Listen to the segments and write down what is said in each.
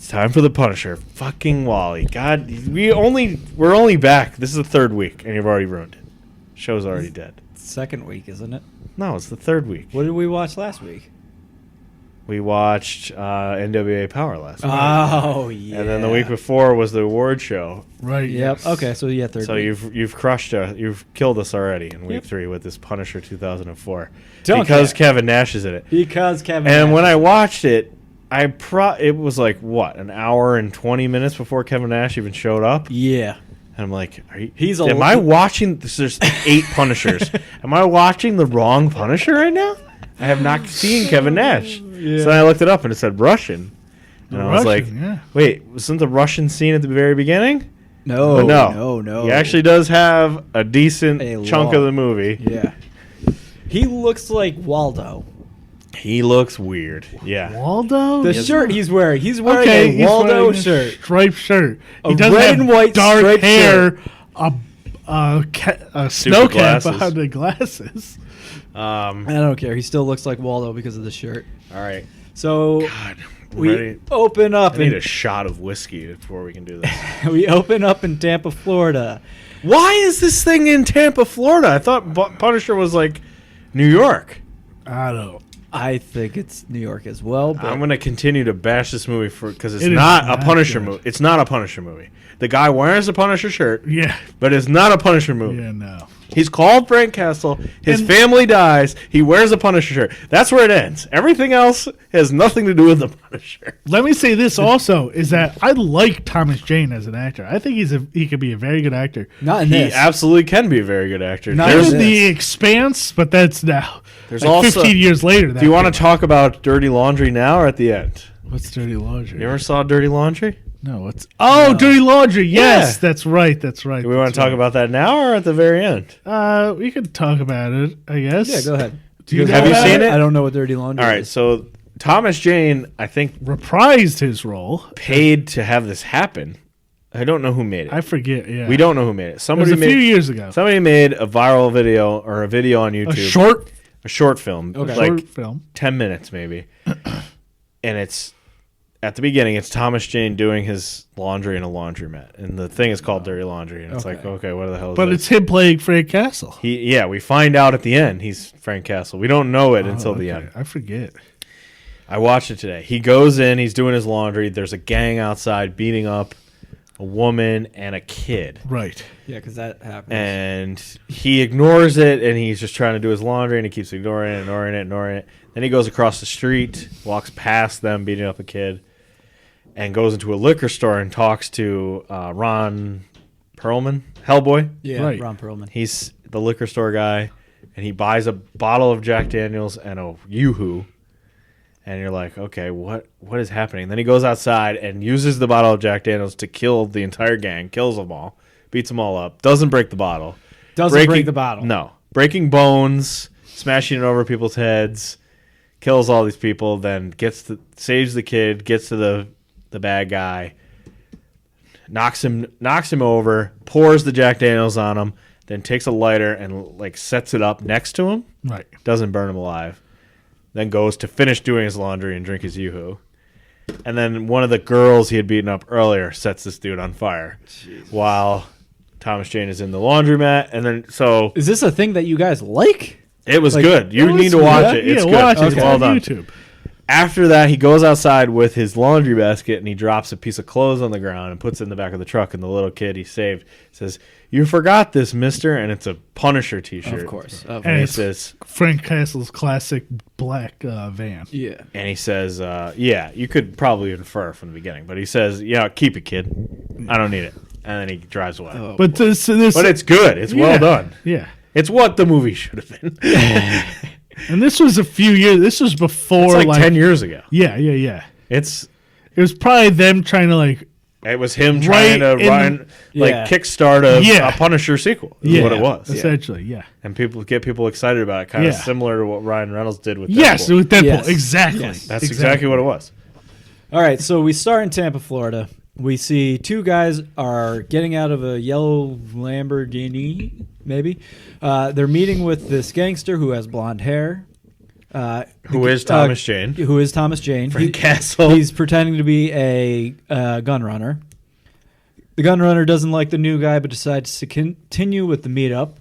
It's time for the Punisher. Fucking Wally. God, we're only back. This is the third week, and you've already ruined it. Show's already dead. Second week, isn't it? No, it's the third week. What did we watch last week? We watched NWA Power last week. Oh, yeah. And then the week before was the award show. Right. Yep. Yes. Okay, so yeah, third So week. you've crushed us. You've killed us already in week Yep. 3 with this Punisher 2004. Don't because care. Kevin Nash is in it. Because Kevin And Nash. when I watched it, it was like what, an hour and 20 minutes before Kevin Nash even showed up. Yeah. And I'm like, Am I watching? There's 8 Punishers. Am I watching the wrong Punisher right now? I have not seen Kevin Nash. Yeah. So then I looked it up and it said Russian. And I was like, yeah. wait, wasn't the Russian scene at the very beginning? No, But no. no. He actually does have a decent chunk lot. of the movie. Yeah. He looks like Waldo. He looks weird. Yeah. Waldo? The shirt he's wearing. He's wearing Okay, a Waldo wearing a shirt. striped shirt. A He does red have and white dark striped hair, a snow cap glasses. behind the glasses. I don't care. He still looks like Waldo because of the shirt. All right. So God, we open up I need in a shot of whiskey before we can do this. we open up in Tampa, Florida. Why is this thing in Tampa, Florida? I thought Punisher was like New York. I don't know. I think it's New York as well. But I'm going to continue to bash this movie because it's It is not a not Punisher good. movie. It's not a Punisher movie. The guy wears a Punisher shirt, Yeah. but it's not a Punisher movie. Yeah, no. He's called Frank Castle. His And- family dies. He wears a Punisher shirt. That's where it ends. Everything else has nothing to do with the Punisher. Let me say this also, is that I like Thomas Jane as an actor. I think he could be a very good actor. not in He this. absolutely can be a very good actor. Not There's- There's this. The Expanse, but that's now. There's like also- 15 years later. do you want to talk about Dirty Laundry now or at the end? What's Dirty Laundry? You ever saw Dirty Laundry? No, what's... Oh, Dirty Laundry. Yes, Yeah. that's right. That's right. Do we want to talk about that now or at the very end? We could talk about it, I guess. Yeah, go ahead. Do you Have know you about seen it? I don't know what Dirty Laundry All right, is. so Thomas Jane, I think, Reprised his role. paid to have this happen. I don't know who made it. I forget, yeah. We don't know who made it. It was Somebody a few made years ago. somebody made a viral video or a video on YouTube. A A short film. Okay. Like short film. 10 minutes maybe. And it's at the beginning it's Thomas Jane doing his laundry in a laundromat. And the thing is called Dirty Laundry. And it's like, okay, what the hell is But this? it's him playing Frank Castle. We find out at the end he's Frank Castle. We don't know it until the Okay, end. I forget. I watched it today. He goes in, he's doing his laundry. There's a gang outside beating up a woman and a kid. Right. Yeah, because that happens. And he ignores it, and he's just trying to do his laundry, and he keeps ignoring it. Then he goes across the street, walks past them beating up a kid, and goes into a liquor store and talks to Ron Perlman, Hellboy. yeah, Right. Ron Perlman. He's the liquor store guy, and he buys a bottle of Jack Daniels and a Yoo-Hoo. And you're like, okay, what is happening? Then he goes outside and uses the bottle of Jack Daniels to kill the entire gang, kills them all, beats them all up, doesn't break the bottle. Doesn't break the bottle. No. Breaking bones, smashing it over people's heads, kills all these people, then saves the kid, gets to the bad guy, knocks him over, pours the Jack Daniels on him, then takes a lighter and like sets it up next to him. Right. Doesn't burn him alive. Then goes to finish doing his laundry and drink his Yoo-Hoo. And then one of the girls he had beaten up earlier sets this dude on fire. Jesus. While Thomas Jane is in the laundromat. And then, so Is this a thing that you guys like? it was Like, good. You It need was- to watch yeah, it. It's yeah, good. watch it. It's It's well on done. YouTube. After that, he goes outside with his laundry basket and he drops a piece of clothes on the ground and puts it in the back of the truck. And the little kid he saved says, "You forgot this, mister." And it's a Punisher t-shirt. Of course. And And he it's says, Frank Castle's classic black van. Yeah. and he says, yeah, you could probably infer from the beginning, but he says, yeah, keep it, kid. I don't need it. And then he drives away. Oh, But boy. this, But it's good. It's well yeah, done. Yeah. It's what the movie should have been. And this was a few years. This was before It's like 10 years ago. Yeah. It It was probably them trying to was him trying to Yeah. kickstart a Yeah. Punisher sequel. Is yeah, what it was. essentially. Yeah. And get people excited about it, kind of Yeah. similar to what Ryan Reynolds did with Yes, Deadpool. with Deadpool. Yes. Exactly. Yes. That's exactly what it was. All right, so we start in Tampa, Florida. We see two guys are getting out of a yellow Lamborghini, maybe. They're meeting with this gangster who has blonde hair. Who is Thomas Jane? Who is Thomas Jane? Frank Castle. He's pretending to be a gun runner. The gun runner doesn't like the new guy, but decides to continue with the meetup.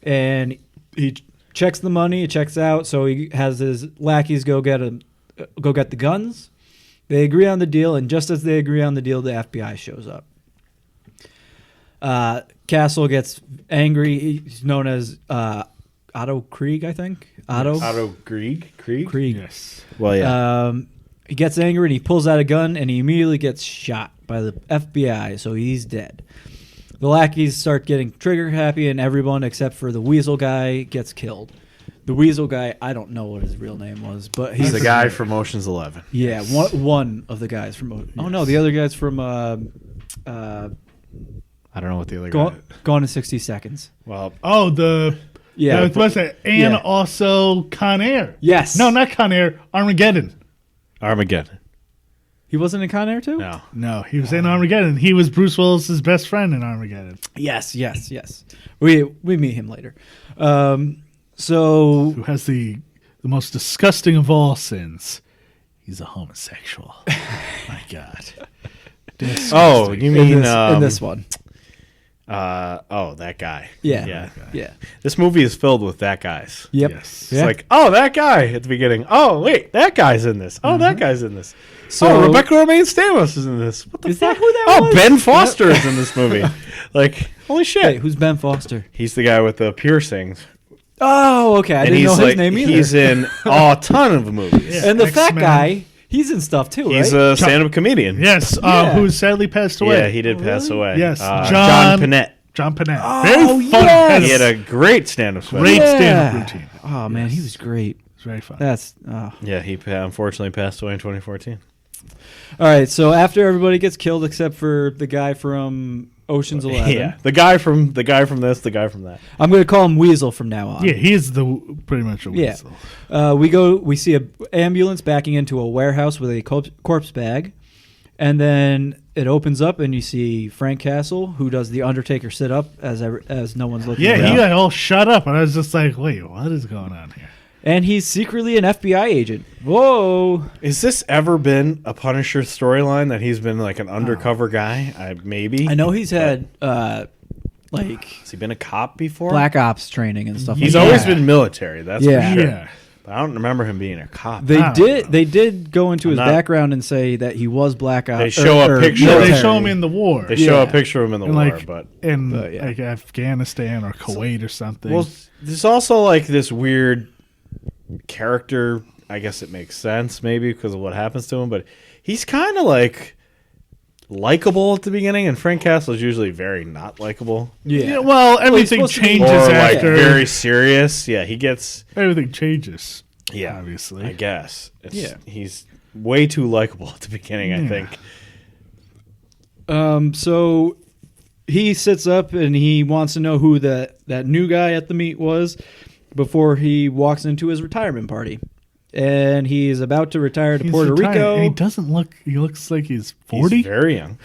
And he checks the money, he checks out, so he has his lackeys go get the guns. They agree on the deal, and just as they agree on the deal, the FBI shows up. Castle gets angry. He's known as Otto Krieg, I think. Otto Krieg? Krieg. Yes. Well, yeah. He gets angry and he pulls out a gun and he immediately gets shot by the FBI, so he's dead. The lackeys start getting trigger happy, and everyone except for the Weasel guy gets killed. The Weasel guy, I don't know what his real name was, but He's the guy from Ocean's 11. Yeah, one of the guys from. Oh no, the other guy's from. I don't know what the other guy. Gone in 60 Seconds. Well, Yeah, what's that? And also Con Air. Yes. No, not Con Air. Armageddon. Armageddon. He wasn't in Con Air too. No. He was in Armageddon. He was Bruce Willis's best friend in Armageddon. Yes. We meet him later. So Who has the most disgusting of all sins? He's a homosexual. My God. Oh, you mean in this one? that guy. Yeah. This movie is filled with that guys. Yep. Yes. It's like, that guy at the beginning. Oh, wait, that guy's in this. Oh, that guy's in this. So- Rebecca Romaine Stamos is in this. What the Is fuck? that who that was? Ben Foster is in this movie. Like, holy shit. Wait, who's Ben Foster? He's the guy with the piercings. Oh, okay. I didn't know his name either. He's in a ton of movies. Yeah. And the fat X-Men. guy, he's in stuff too, right? He's a stand-up comedian. Yes. Yeah. Who sadly passed away. Yeah, he did pass away. Yes, John Panette. John Panette. Oh, Very funny. yes. He had a great stand-up special. Great stand-up routine. Oh man, he was great. It's very fun. That's Yeah, he unfortunately passed away in 2014. all right. So after everybody gets killed except for the guy from Ocean's 11, Yeah, the guy from this, the guy from that. I'm going to call him Weasel from now on. Yeah, he's pretty much a Yeah. weasel. We see a ambulance backing into a warehouse with a corpse bag, and then it opens up and you see Frank Castle, who does the Undertaker sit up as no one's looking. Yeah, around. he got all shut up, and I was just like, wait, what is going on here? And he's secretly an FBI agent. Whoa! Has this ever been a Punisher storyline that he's been like an undercover guy? Maybe. I know he's had has he been a cop before? Black Ops training and stuff. He's like always that. been military. That's Yeah. for sure. Yeah. But I don't remember him being a cop. They did go into his not- background and say that he was Black Ops. They show a picture. Yeah, they military. show him in the war. They show a Yeah. picture of him in the in war, like but yeah. like Afghanistan or Kuwait or something. well, there's also like this weird character. I guess it makes sense maybe because of what happens to him, but he's kind of like likable at the beginning, and Frank Castle is usually very not likable Yeah. well, everything supposed to be- changes or like after very serious. Yeah, he gets. everything changes. Yeah, Obviously. I guess. Yeah. He's way too likable at the beginning. I Yeah. think. So he sits up and he wants to know who that new guy at the meet was before he walks into his retirement party. And he's about to retire to He's Puerto retired, Rico. and he doesn't look. He looks like he's 40. He's very young.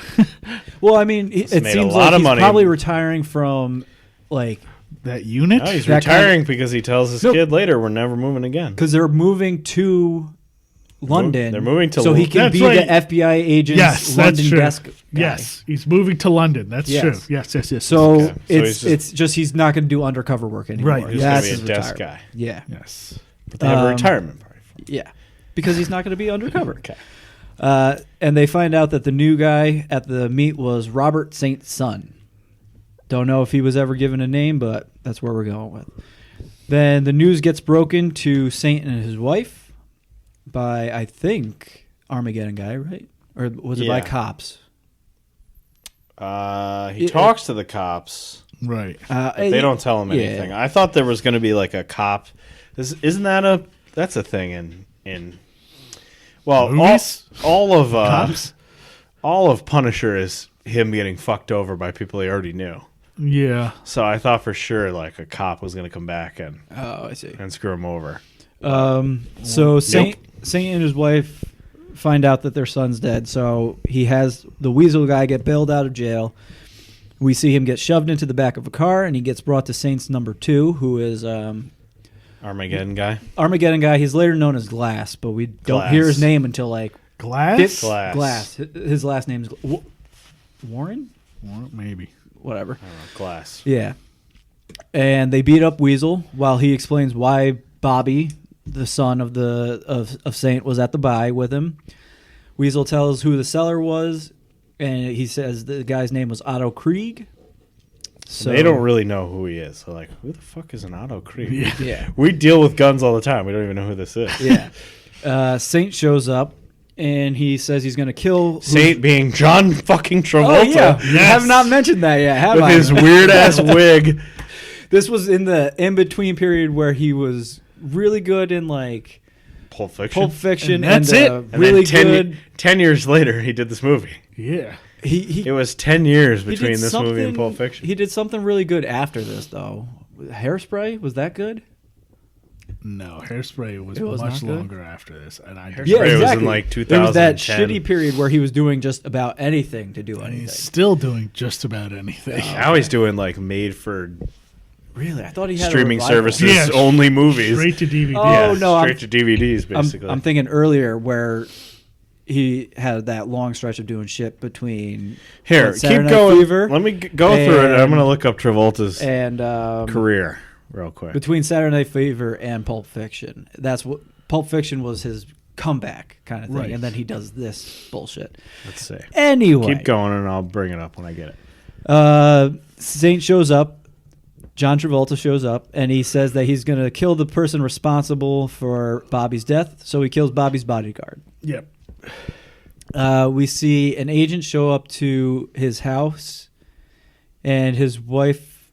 Well, I mean, it made a seems lot like of he's money. probably retiring from like That unit. No, he's That kind retiring because he tells his No. kid later, "We're never moving again." because they're moving to London. They're moving to so he London. can That's be right. the FBI agent's Yes, London that's true. desk guy. Yes, he's moving to London. That's Yes. true. Yes. So, Okay. So it's he's it's just he's not going to do undercover work anymore. Right. He's That's gonna be his a desk retirement. guy. Yeah, yes. But they have a retirement party. yeah, because he's not going to be undercover. Okay. And they find out that the new guy at the meet was Robert Saint's son. Don't know if he was ever given a name, but that's where we're going with. Then the news gets broken to Saint and his wife by, I think, Armageddon guy, right? Or was it by Yeah. cops? He talks to the cops. Right. But they don't tell him anything. I thought there was going to be like a cop. Isn't that that's a thing in well, Movies? all of Cops? all of Punisher is him getting fucked over by people he already knew. Yeah. So I thought for sure like a cop was going to come back and Oh, I see. screw him over. So Saint and his wife find out that their son's dead. So he has the Weasel guy get bailed out of jail. We see him get shoved into the back of a car, and he gets brought to Saint's number 2, who is Armageddon guy. Armageddon guy. He's later known as Glass, but we don't Glass. hear his name until like Glass? Glass. His last name's Warren? Well, maybe. Whatever. I don't know, Glass. Yeah. And they beat up Weasel while he explains why Bobby, the son of Saint, was at the buy with him. Weasel tells who the seller was, and he says the guy's name was Otto Krieg. So They don't really know who he is. So like, who the fuck is an Otto Krieg? Yeah. We deal with guns all the time. We don't even know who this is. Yeah. Saint shows up, and he says he's going to kill... Saint being John fucking Travolta. Oh, yeah. I have not mentioned that yet, have with I? his weird-ass wig. This was in the in-between period where he was really good in, like... Pulp Fiction. And that's it. And really then good... 10 years later, he did this movie. Yeah. It was 10 years he between did this movie and something- Pulp Fiction. He did something really good after this, though. Hairspray? Was that good? No, Hairspray was It was much not good? longer after this. And I Hairspray was in, exactly. like, There was that 2010. shitty period where he was doing just about anything to do And anything. he's still doing just about anything. Now he's doing like made for Really? I thought he had streaming a revival. services Yeah, only movies. Straight to DVD. Oh, no, straight to DVDs basically. I'm thinking earlier where he had that long stretch of doing shit between Here, Saturday keep Night going. Fever Let me go through it. I'm and- going to look up Travolta's and career real quick. between Saturday Night Fever and Pulp Fiction. That's what Pulp Fiction was, his comeback kind of thing, Right. and then he does this bullshit. Let's see. Anyway, Keep going, and I'll bring it up when I get it. Saint shows up. John Travolta shows up, and he says that he's going to kill the person responsible for Bobby's death, so he kills Bobby's bodyguard. Yep. We see an agent show up to his house, and his wife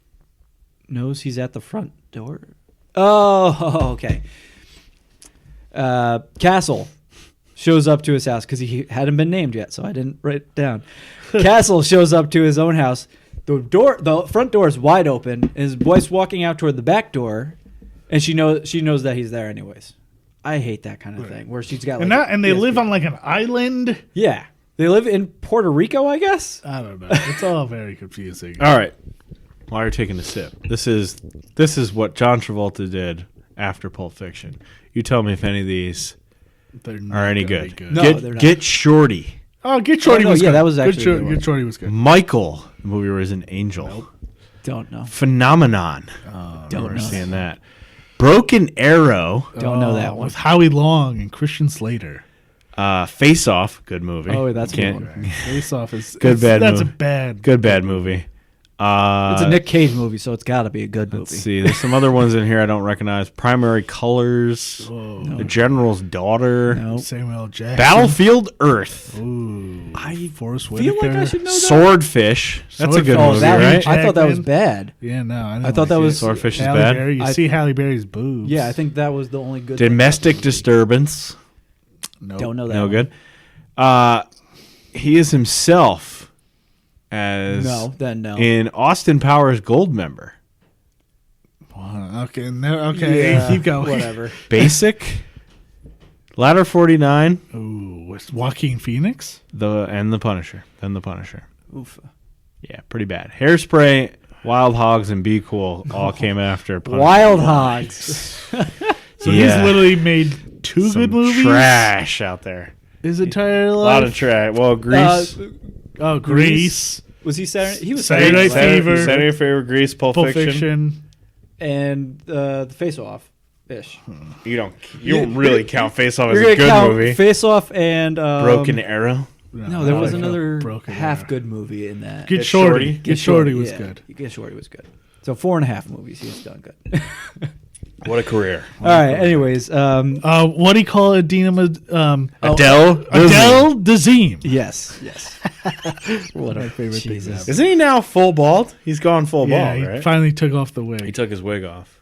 knows he's at the front door. Oh, okay. Castle shows up to his house because he hadn't been named yet, so I didn't write it down. Castle shows up to his own house. The front door is wide open, and his wife's walking out toward the back door, and she knows that he's there anyways. I hate that kind of thing where she's got like And they live on like an island. yeah. They live in Puerto Rico, I guess. I don't know. It's all very confusing. All right. While you're taking a sip, this is what John Travolta did after Pulp Fiction. You tell me if any of these They're not are any gonna be good. No, they're not. Get Shorty. Oh, Get Shorty Oh, no, was yeah, good. that was actually a good one. Get Shorty was good. Michael, the movie where he's an angel. Don't know. Phenomenon. Don't Never know. seen that. Broken Arrow. Don't know that one. With Howie Long and Christian Slater. Face Off. Good movie. Oh, that's a good Can't- one. Face Off is Good, bad That's movie. a bad. Good bad movie. It's a Nick Cage movie, so it's got to be a good movie. Let's see. There's some other ones in here I don't recognize. Primary Colors. Whoa. The General's Daughter. No. Samuel L. Jackson. Battlefield Earth. Ooh. I Forrest feel Whitaker. like I should know that. Swordfish. That's a good Swordfish. movie, that right? was, I thought that was Jackman. bad. Yeah, no. I thought that was- Swordfish is Halle bad? Berry. You I- see Halle Berry's boobs. Yeah, I think that was the only good. Domestic Disturbance. Nope. Don't know that. No one. good. He is himself as No, then no. in Austin Powers Goldmember. Wow, okay, no, okay. Yeah, Keep going. Whatever. Basic. Ladder 49. Ooh, with Joaquin Phoenix. The Punisher. Then the Punisher. Oof. Yeah, pretty bad. Hairspray, Wild Hogs, and Be Cool all came after Punisher. Wild Hogs. So Yeah. he's literally made two Some good movies. trash out there. His entire A life. lot of trash. Well, Grease. Oh, Grease. Was he Saturday? He was Saturday Night Saturday Fever. Saturday Night Fever, Grease, Pulp Pulp Fiction. Fiction. and the Face Off ish. You don't really count Face Off as You're a gonna good count movie. Face Off and Broken Arrow. No, there I was like another Broken half Arrow. good movie in that. Get Get Shorty. Shorty. Get Shorty was yeah. good. Get Shorty was good. So 4.5 movies. He's done good. What a career. All right. Anyways, What do you call Adele? Adele. Adele Dazeem. yes. What my favorite thing Jesus. ever. Isn't he now full bald? He's gone full Yeah, bald, he right? finally took off the He wig. took his wig off.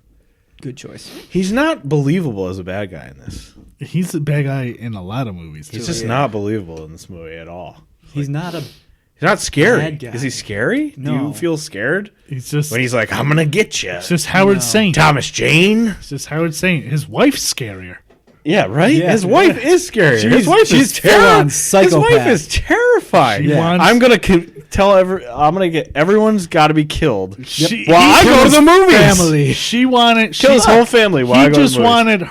Good choice. He's not believable as a bad guy in this. He's a bad guy in a lot of movies too. He's just not believable in this movie at all. He's not a. He's not scary. Bad guy. Is he scary? Do No. you feel scared He's just. when he's like, "I'm gonna get you"? It's just Howard No. Saint. Thomas Jane. It's just Howard Saint. His wife's scarier. Yeah, right. Yeah. His wife is scary. His She's- wife she's is terrifying. full-on His psychopath. wife is terrifying. She wants- I'm gonna I'm gonna get everyone's got to be killed. She- While I he go to killed the movies. family. She wanted Kill his whole family. While I He go to just the movies. wanted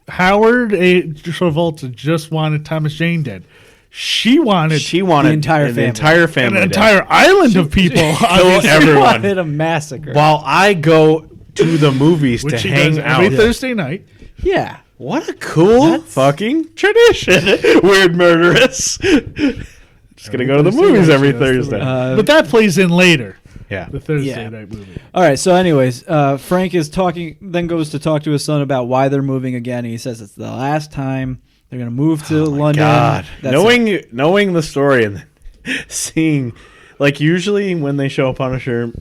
Howard Travolta just wanted Thomas Jane dead. She wanted The entire an family. entire an family. entire island of people. Kill obviously, everyone. Wanted a massacre. While I go to the movies which to she hang does out. every Thursday night. Yeah. What a cool fucking tradition. Weird murderous. Just gonna go to the movies every Thursday. But that plays in later. Yeah. The Thursday Yeah. night movie. All right. So, anyways, Frank is talking. Then goes to talk to his son about why they're moving again. And he says it's the last time they're going to move to London. God, That's it. knowing the story and then seeing, like, usually when they show a Punisher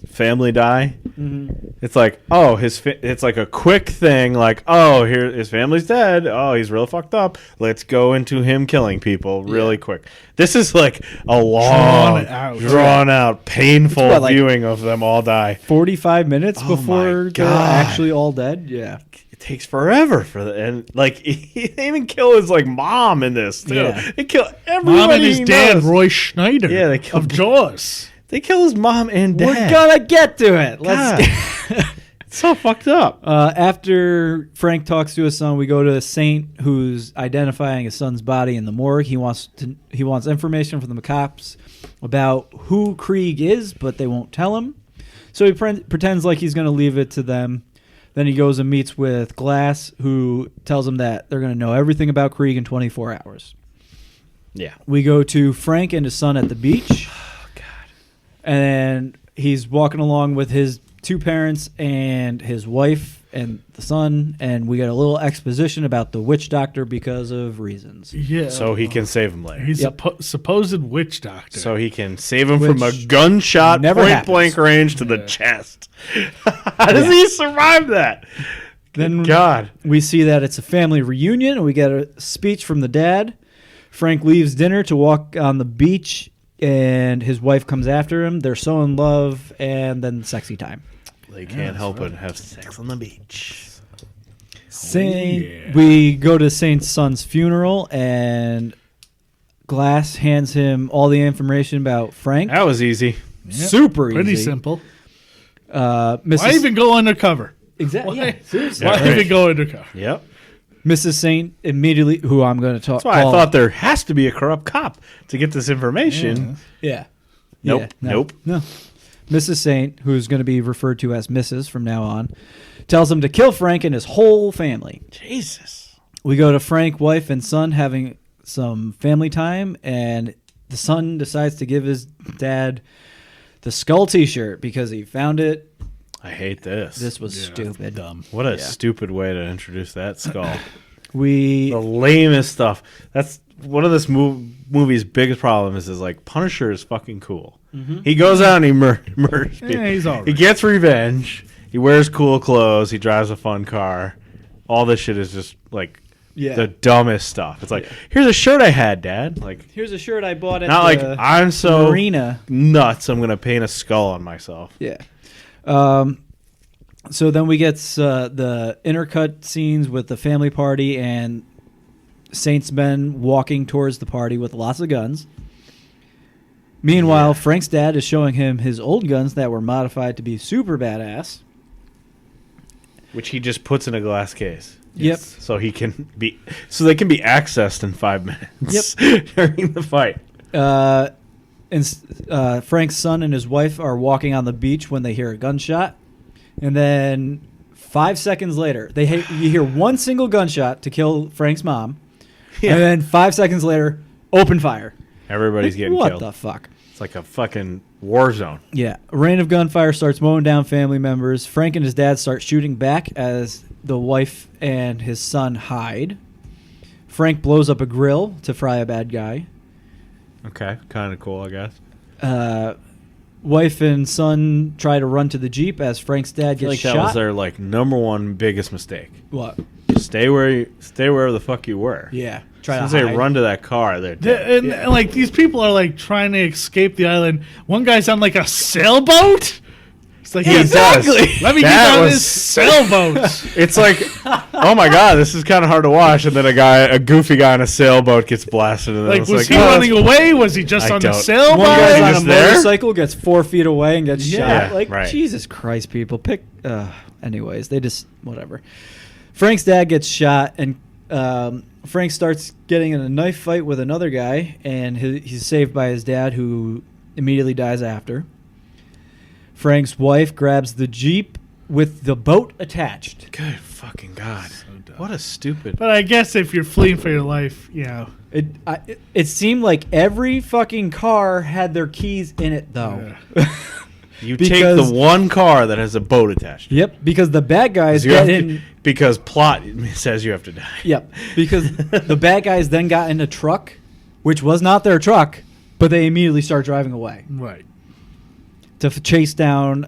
family die, it's like, oh, it's like a quick thing, like, oh, here his family's dead. Oh, he's real fucked up. Let's go into him killing people really quick. This is like a long, drawn out, painful what, like- viewing of them all die. 45 minutes Oh before my they're God. actually all dead. Yeah. It takes forever for the and like they even kill his like mom in this too. Yeah. They kill everybody. Mom and his he dad, knows. Roy Schneider. Yeah, they killed of Jaws. They kill his mom and dad. We're gonna get to it. Let's. It's so fucked up. After Frank talks to his son, we go to Saint, who's identifying his son's body in the morgue. He wants information from the cops about who Krieg is, but they won't tell him. So he pretends like he's going to leave it to them. Then he goes and meets with Glass, who tells him that they're going to know everything about Krieg in 24 hours. Yeah. We go to Frank and his son at the beach. Oh God. And he's walking along with his two parents and his wife and the son, and we get a little exposition about the witch doctor because of reasons. Yeah. So he can save him later. He's Yep. a supposed witch doctor. So he can save him from a Which gunshot never point happens. blank range to the chest. How does he survive that? Then God. we see that it's a family reunion, and we get a speech from the dad. Frank leaves dinner to walk on the beach, and his wife comes after him. They're so in love, and then sexy time. They can't help but have sex on the beach. Saint, yeah. We go to Saint's son's funeral, and Glass hands him all the information about Frank. That was easy. Yep. Super Pretty easy. simple. Mrs. Why even go undercover? Exactly. Why, Yeah, seriously. why right. even go undercover? Yep. Mrs. Saint immediately, who I'm going to talk. That's why I thought there has to be a corrupt cop to get this information. Yeah. Nope. Yeah, no, Nope. No. Mrs. Saint, who's going to be referred to as Mrs. from now on, tells him to kill Frank and his whole family. Jesus. We go to Frank, wife, and son having some family time, and the son decides to give his dad the skull T-shirt because he found it. I hate this. This was stupid. Dumb. What a stupid way to introduce that skull. We The lamest stuff. That's one of this movie's biggest problems is like Punisher is fucking cool. He goes out and he murders people. Yeah, he's all He right. gets revenge. He wears cool clothes. He drives a fun car. All this shit is just like the dumbest stuff. It's like, here's a shirt I had, Dad. Like, Here's a shirt I bought at not like the I'm so marina. nuts. I'm gonna paint a skull on myself. Yeah. So then we get the intercut scenes with the family party and Saint's men walking towards the party with lots of guns. Meanwhile, Frank's dad is showing him his old guns that were modified to be super badass. Which he just puts in a glass case. Yep. So they can be accessed in 5 minutes. Yep. During the fight. Frank's son and his wife are walking on the beach when they hear a gunshot, and then 5 seconds later, you hear one single gunshot to kill Frank's mom, and then 5 seconds later, open fire. Everybody's getting what killed. the fuck? It's like a fucking war zone. Yeah. A rain of gunfire starts mowing down family members. Frank and his dad start shooting back as the wife and his son hide. Frank blows up a grill to fry a bad guy. Okay, kind of cool, I guess. Wife and son try to run to the Jeep as Frank's dad I feel gets like that was shot. their like number one biggest mistake. What? Stay where the fuck you were. Yeah. As soon as they run to that car, they're dead. And like these people are like trying to escape the island. One guy's on like a sailboat. It's like, He does. let me That get on was- this sailboat. It's like, oh my god, this is kind of hard to watch. And then a goofy guy on a sailboat gets blasted. And Like, it's was he oh, running away? Was he just I on the don't- sailboat? One guy's He on a just there? motorcycle, gets 4 feet away and gets Yeah, shot. Like, right. Jesus Christ, people. Anyways, they just, whatever. Frank's dad gets shot, and Frank starts getting in a knife fight with another guy, and he's saved by his dad, who immediately dies after. Frank's wife grabs the Jeep with the boat attached. Good fucking god. dumb. What a stupid. But I guess if you're fleeing for your life, It seemed like every fucking car had their keys in it, though. You Because- take the one car that has a boat attached. Yep, because the bad guys You have get to- in. because plot says you have to die. Yep, because the bad guys then got in a truck, which was not their truck, but they immediately start driving away right. to chase down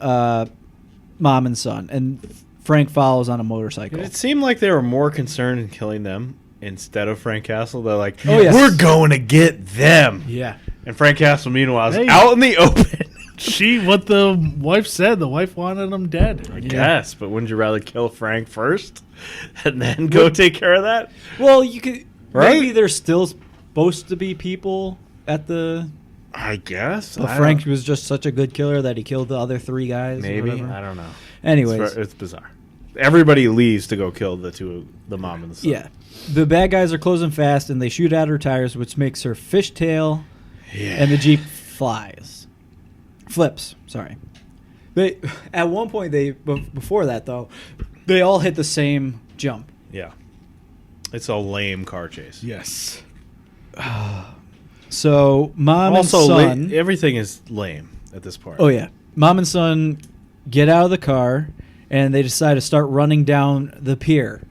mom and son, and Frank follows on a motorcycle. It seemed like they were more concerned in killing them instead of Frank Castle. They're like, Oh, yes. we're going to get them. Yeah, And Frank Castle, meanwhile, is Hey. out in the open. What the wife said, the wife wanted him dead. I guess, but wouldn't you rather kill Frank first and then go take care of that? well, you could Right? maybe there's still supposed to be people at the. I guess. But I Frank don't- was just such a good killer that he killed the other 3 guys. or maybe. whatever. I don't know. Anyways, It's bizarre. Everybody leaves to go kill the mom and the son. yeah, the bad guys are closing fast, and they shoot at her tires, which makes her fishtail, Yeah. and the Jeep flips. Sorry. They at one point before that though, they all hit the same jump. Yeah. It's a lame car chase. Yes. So mom Also, and son. everything is lame at this part. Oh yeah, mom and son get out of the car, and they decide to start running down the pier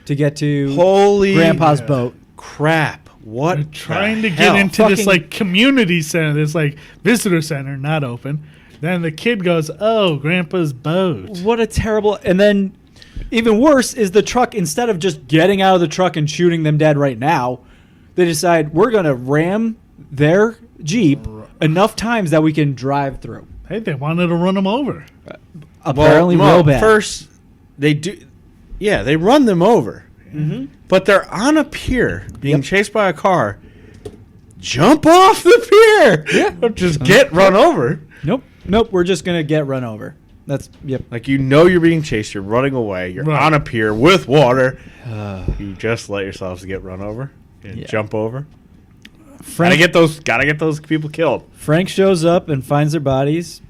to get to Holy Grandpa's boat. crap. What? They're trying the to get hell? into this Fucking- like community center, this like visitor center, not open. Then the kid goes, "Oh, Grandpa's boat." What a terrible. And then, even worse is the truck. Instead of just getting out of the truck and shooting them dead right now, they decide we're gonna ram their Jeep enough times that we can drive through. Hey, they wanted to run him over. Apparently, real bad. First, they do. Yeah, they run them over. Mhm. But they're on a pier being Yep. chased by a car. Jump off the pier. Yeah. Don't just get run over. Nope. We're just gonna get run over. That's yep. Like, you know you're being chased. You're running away. You're Right. on a pier with water. You just let yourselves get run over and Yeah. jump over. Frank Gotta get those people killed. Frank shows up and finds their bodies,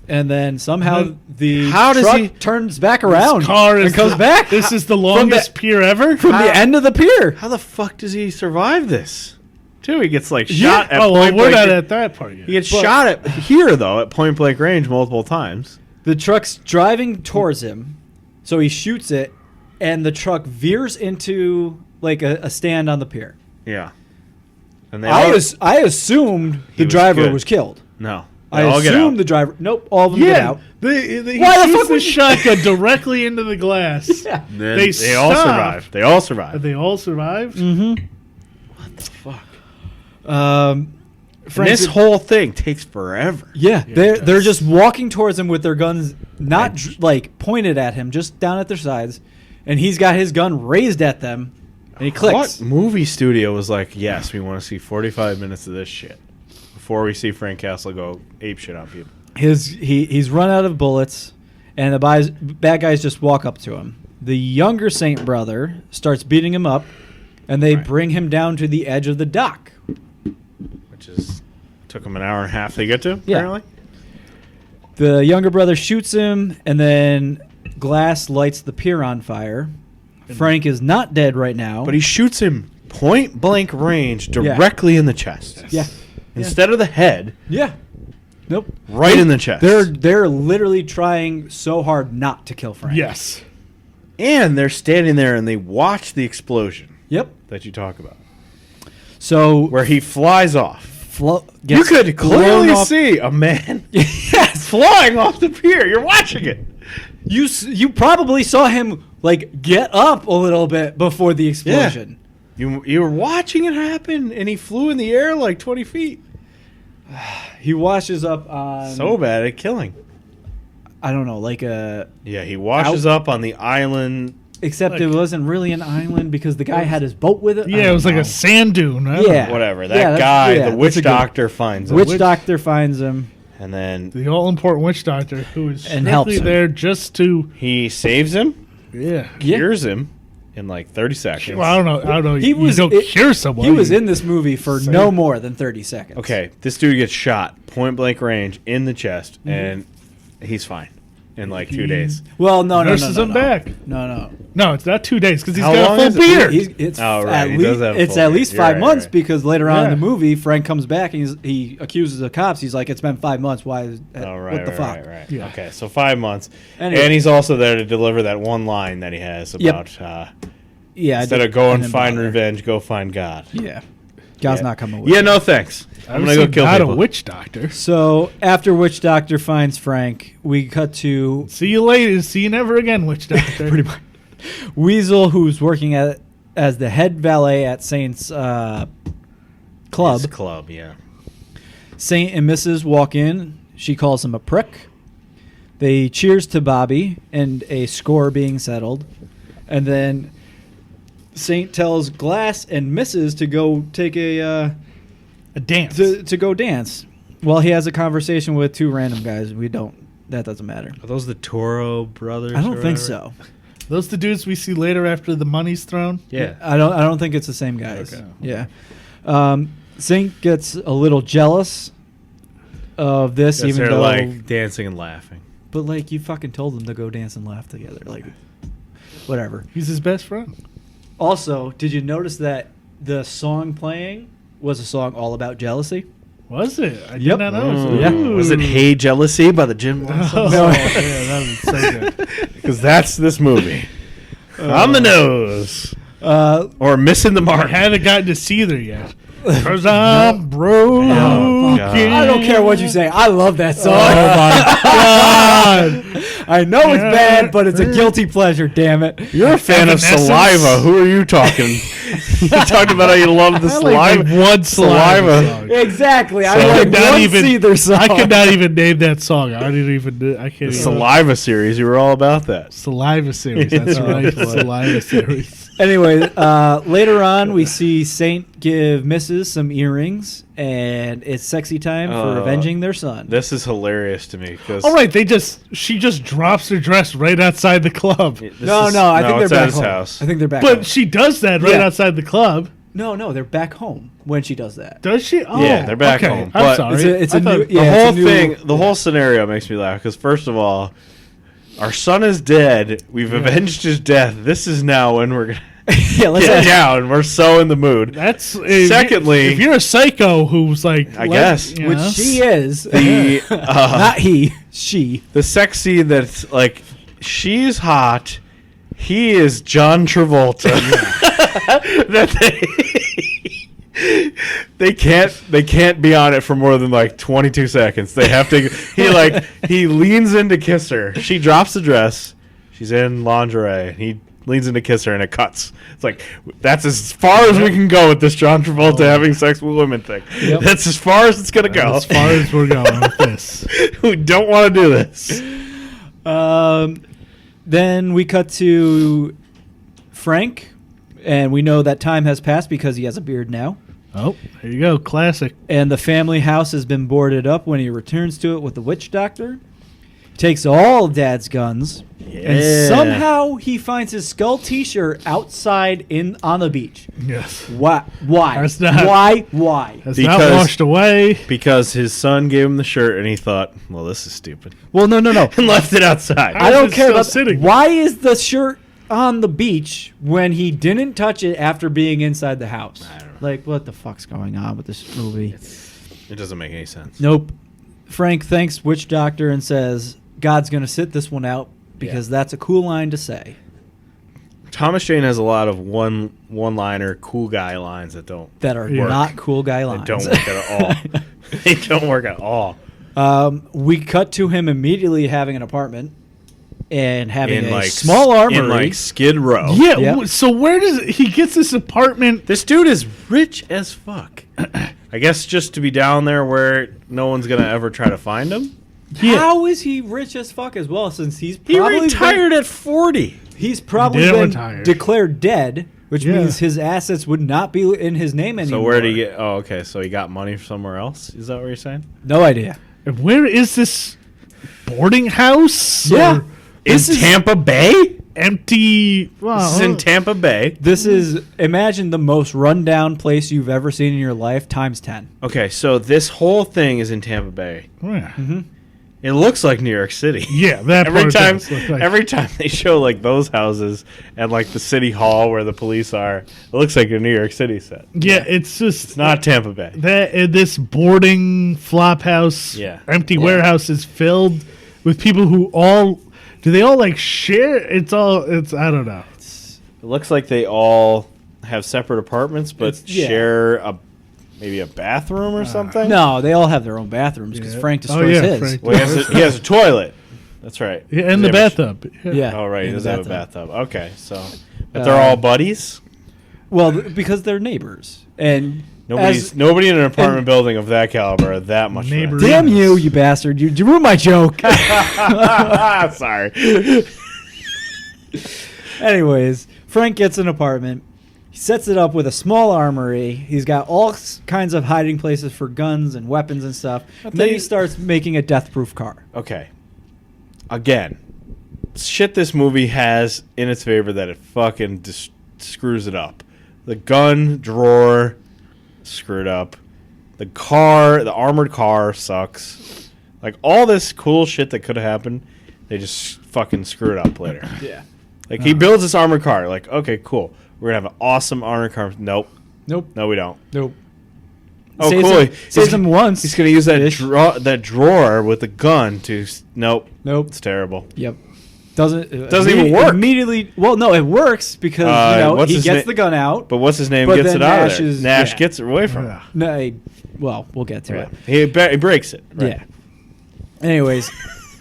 and then somehow the How does truck he- turns back around Car is and comes back. This is the longest pier ever. from the end of the pier. How the fuck does he survive this? Too, he gets like Yeah. shot at Oh, well, point we're blank. not at that part yet. He gets But- shot at here though at point blank range multiple times. The truck's driving towards him, so he shoots it, and the truck veers into like a stand on the pier. Yeah, and they I all, assumed the was driver good. was killed. no. They I all get assumed out. the driver. Nope, all of them get Yeah, out. he Why the shoots fuck the would- shotgun directly into the glass. Yeah. Then They they all stop. survive. They all survive. They all survived. Mm-hmm. Fuck. Um, And Frank this whole thing takes forever. Yeah, Yeah, they're it they're does. just walking towards him with their guns, not Right. like pointed at him, just down at their sides, and he's got his gun raised at them, and he clicks. What movie studio was like, yes, we want to see 45 minutes of this shit before we see Frank Castle go ape shit on people? He's run out of bullets, and the bad guys just walk up to him. The younger Saint brother starts beating him up, and they Right. bring him down to the edge of the dock. Which is took him an hour and a half to get to, Yeah. apparently. The younger brother shoots him, and then glass lights the pier on fire. Frank is not dead right now. But he shoots him point blank range directly in the chest. yeah, Instead of the head, yeah, nope. right in the chest. They're literally trying so hard not to kill Frank. Yes. And they're standing there and they watch the explosion Yep. that you talk about, So where he flies off. you You could clearly see a man Yes. flying off the pier. You're watching it. You probably saw him like get up a little bit before the explosion. You were watching it happen, and he flew in the air like 20 feet. He washes up on. So bad at killing. I don't know, like a. Yeah, he washes up on the island. Except Like- it wasn't really an island because the guy had his boat with it. Yeah, it was like a sand dune. I don't Yeah. know. Whatever. Yeah, That that's- guy, yeah, the witch that's a good- doctor, finds him. Witch doctor finds him. And then The all-important witch doctor who is And helps strictly him. there just to, he saves him, yeah. Yeah. cures him in like 30 seconds. Well, I don't know. He was you don't cure someone. He was You- in this movie for Same. no more than 30 seconds. Okay, this dude gets shot point blank range in the chest, Mm-hmm. and he's fine in like 2 days. Well, no. Nurses him back. No. No, it's not 2 days because he's How got long a is full it? beard. It's Oh, right, at he least does have a it's full at beard. least You're 5 right, months right. because later on in Yeah. the movie, Frank comes back and he accuses the cops. He's like, "It's been 5 months. Why? Oh, right, what the right, fuck?" right. Yeah. Okay, so 5 months. Anyway. And he's also there to deliver that one line that he has Yep. about Yeah. instead of go and find revenge, go find God. Yeah. God's Yeah. not coming with Yeah, you. no thanks. I'm I've going to go seen kill not people. a witch doctor. So after Witch Doctor finds Frank, we cut to See you later. See you never again, witch doctor. pretty much Weasel, who's working as the head valet at Saint's club. His club, yeah. Saint and Mrs. walk in. She calls him a prick. They cheers to Bobby and a score being settled. And then Saint tells Glass and Mrs. to go take A dance. to go dance. While he has a conversation with two random guys. That doesn't matter. Are those the Toro brothers? I don't or think whatever? so. Those the dudes we see later after the money's thrown. Yeah. I don't think it's the same guys. Okay. Yeah. Saint gets a little jealous of this, Because even they're though like dancing and laughing. but like you fucking told them to go dance and laugh together. Like whatever. He's his best friend. Also, did you notice that the song playing was a song all about jealousy? Was it? I Yep. did not know. Yeah. Was it Hey Jealousy by the Jim Oh, No. yeah, that was so good. Because that's this movie. On the nose. Uh, Or missing the I mark. haven't gotten to see there yet. Cause I'm broken. Oh, God. I don't care what you say. I love that song. God. I know it's bad, but it's a guilty pleasure. Damn it! You're a fan of Evanescence. saliva. Who are you talking? You talked about how you love the I like saliva. one saliva. Saliva. Song. Exactly. So- I like Not one even- Seether song. I could not even name that song. I didn't even. I can't. The even. Saliva series. You were all about that. Saliva series. That's Oh, right. boy. Saliva series. Anyway, later on, we see Saint give Mrs. some earrings, and it's sexy time for avenging their son. This is hilarious to me because All right, she just drops her dress right outside the club. No, I think they're it's at back his home. house. I think they're back home. But she does that right Yeah. outside the club. No, they're back home when she does that. Does she? Oh, Yeah, they're back okay. home, I'm but sorry. It's a I thought- new- the yeah, whole it's a new- thing, the whole scenario makes me laugh because first of all, our son is dead. We've avenged his death. This is now when we're gonna Yeah, let's get down. We're so in the mood. That's Secondly- if you're a psycho who's like, I guess. you which know? she is. The Not he, she. the sex scene that's like she's hot, he is John Travolta. That they can't be on it for more than like 22 seconds. They have to. He leans in to kiss her. She drops the dress. She's in lingerie. He leans in to kiss her and it cuts. It's like that's as far as we can go with this John Travolta having sex with women thing. Yep. That's as far as it's gonna go. As far as we're going with this. We don't want to do this. Then we cut to Frank, and we know that time has passed because he has a beard now. Oh, there you go. Classic. And the family house has been boarded up when he returns to it with the witch doctor. Takes all Dad's guns, and somehow he finds his skull T-shirt outside on the beach. Yes. Why? That's not- Why? That's Because- not washed away. Because his son gave him the shirt and he thought, well, this is stupid. Well, no. And left it outside. I don't it's care still about sitting? why is the shirt on the beach when he didn't touch it after being inside the house? I don't know. Like, what the fuck's going on with this movie? It doesn't make any sense. Nope. Frank thanks Witch Doctor and says, God's going to sit this one out because that's a cool line to say. Thomas Jane has a lot of one-liner cool guy lines that don't That are Yeah. not cool guy lines. don't work at all. They don't work at all. We cut to him immediately having an apartment and having In a like small armory. in like Skid Row. Yeah. Yeah. So where does he gets this apartment? This dude is rich as fuck. I guess just to be down there where no one's gonna ever try to find him. Yeah. How is he rich as fuck as well? Since He retired at 40. He's probably He did been retire. declared dead, which Yeah. means his assets would not be in his name anymore. So where did he get? Oh, okay. So he got money somewhere else. Is that what you're saying? No idea. And where is this boarding house? Yeah. Or In This is- Tampa Bay. empty. Well, This is in Tampa Bay. This is, imagine the most rundown place you've ever seen in your life times 10. Okay, so this whole thing is in Tampa Bay. yeah. It looks like New York City. Yeah, that Every part time, does look like- every time they show like those houses and like the city hall where the police are, it looks like a New York City set. Yeah, it's just It's not Tampa Bay. that this boarding flop house, Yeah. empty warehouse is filled with people who all do they all like share? It's I don't know. It looks like they all have separate apartments, but yeah. share maybe a bathroom or something. No, they all have their own bathrooms because Yeah. Frank Oh, destroys yeah, his. Frank. Well, he has a toilet. That's right. Yeah, and Does the he have a bathtub. Yeah. Oh right, he in does the have a bathtub. Okay, so but Uh, they're all buddies. Well, because they're neighbors. And Nobody in an apartment building of that caliber are that much Neighbor- friends. damn you bastard. You ruined my joke. Sorry. Anyways, Frank gets an apartment. He sets it up with a small armory. He's got all kinds of hiding places for guns and weapons and stuff. And then he starts making a death-proof car. Okay. Again, shit this movie has in its favor that it fucking screws it up. The gun drawer screwed up. The car, the armored car sucks. Like all this cool shit that could have happened, they just fucking screw it up later. Yeah. Like he builds this armored car. Like, okay, cool. We're gonna have an awesome armored car. Nope. Nope. No, we don't. Nope. Oh, Saves cool. him- saves him once. He's gonna use that Ish. that drawer with the gun to. Nope. Nope. It's terrible. Yep. Doesn't even work. Immediately. Well, no, it works because what's he his gets na- the gun out. But what's his name But gets then it out Nash of there. is- Nash yeah. gets it away from him. Yeah. No, well, we'll get to Right. it. He breaks it. Right. Yeah. Anyways,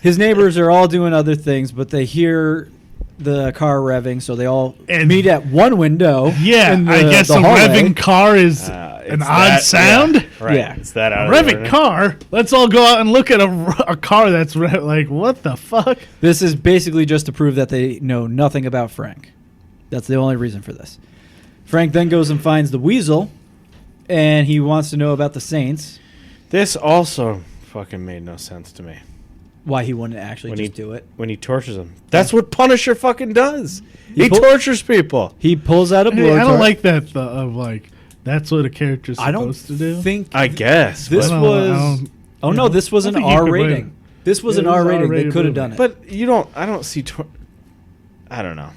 his neighbors are all doing other things, but they hear the car revving, so they all And- meet at one window. Yeah, in I guess the a hallway. revving car is It's an odd that- sound. Yeah, right. Yeah. It's that out A of the revving ordinary. car. Let's all go out and look at a car that's like what the fuck? This is basically just to prove that they know nothing about Frank. That's the only reason for this. Frank then goes and finds the Weasel, and he wants to know about the Saints. This also fucking made no sense to me. Why he wouldn't actually When just he- do it. When he tortures them. That's what Punisher fucking does. He He pull- tortures people. He pulls out a Hey, I blowtorch. don't like that of like that's what a character's I don't supposed to do. think I guess. this I don't- was. I don't- Oh you no, know, this was I an think you R could rating. wait. This was Yeah, an it was R an rating. They R-rated could have movie. done it. But I don't see. I don't know.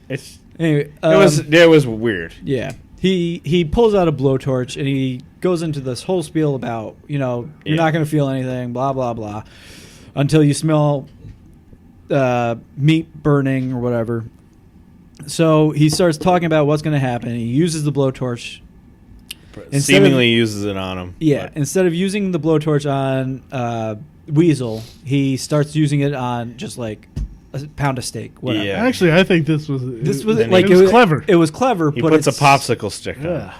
It's Anyway, it was weird. yeah. He pulls out a blowtorch and he goes into this whole spiel about you're Yeah. not going to feel anything, blah blah blah, until you smell meat burning or whatever. So he starts talking about what's going to happen. He uses the blowtorch. Instead Seemingly uses it on him. Yeah, but- instead of using the blowtorch on Weasel, he starts using it on just like a pound of steak. Whatever. Yeah. Actually, I think this was And like it was clever. It was clever. He but puts a it's- popsicle stick on. Yeah.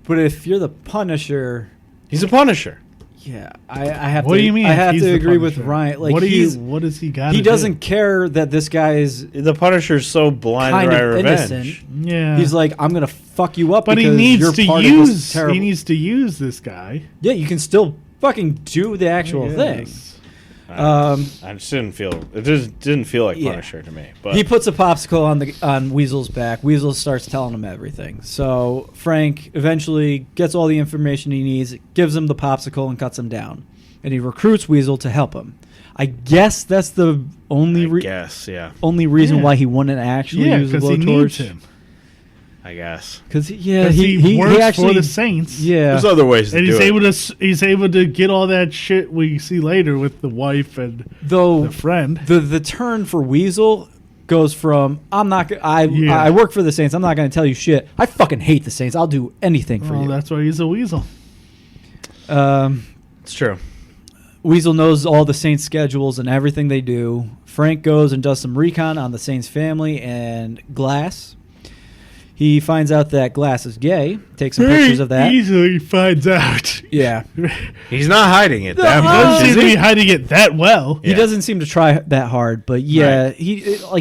But if you're the Punisher, He's a Punisher. yeah, I have What to. do you mean? I have he's to the agree with Punisher? Ryan. Like what what does he got? he doesn't care that this guy is The Punisher's so blind kind by of revenge. innocent. Yeah. He's like, I'm gonna fuck you up. but he because needs you're to part of this use. terrible. He needs to use this guy. Yeah, you can still fucking do the actual thing. Yes. I just didn't feel. It just didn't feel like Yeah. Punisher to me. But He puts a popsicle on Weasel's back. Weasel starts telling him everything. So Frank eventually gets all the information he needs, gives him the popsicle, and cuts him down. And he recruits Weasel to help him. I guess that's the only yeah. only reason Yeah. why he wouldn't actually Yeah, use the because he needs blowtorch. him. I guess. Because He works he actually for the Saints. yeah. There's other ways to And do it. he's able to get all that shit we see later with the wife and Though the friend. the turn for Weasel goes from I Yeah. work for the Saints. I'm not going to tell you shit. I fucking hate the Saints. I'll do anything for Well, you. that's why he's a weasel. It's true. Weasel knows all the Saints' schedules and everything they do. Frank goes and does some recon on the Saints' family and Glass. He finds out that Glass is gay. Takes some pictures of that. Easily finds out. Yeah. He's not hiding it that He much. doesn't is seem to he? be hiding it that well. He doesn't seem to try that hard, but yeah, Right.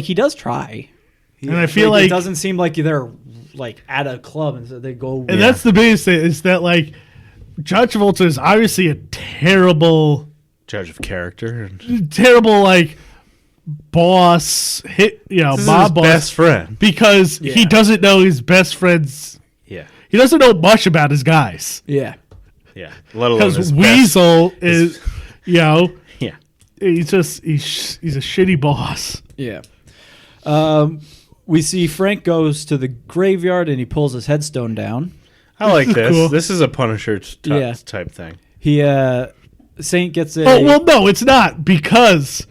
he does try. And I feel like it doesn't seem like they're like at a club and so they go. And that's the biggest thing is that like John Travolta is obviously a terrible Judge of character. And like boss this is mob his boss best friend. because he Yeah. doesn't know his best friend's Yeah. he doesn't know much about his guys Yeah. Yeah. Let alone his because best. Weasel is Yeah. he's a shitty boss. Yeah. We see Frank goes to the graveyard and he pulls his headstone down. I like this. Cool. This is a Punisher Yeah. type thing. He Saint gets a. Oh well, no, it's not because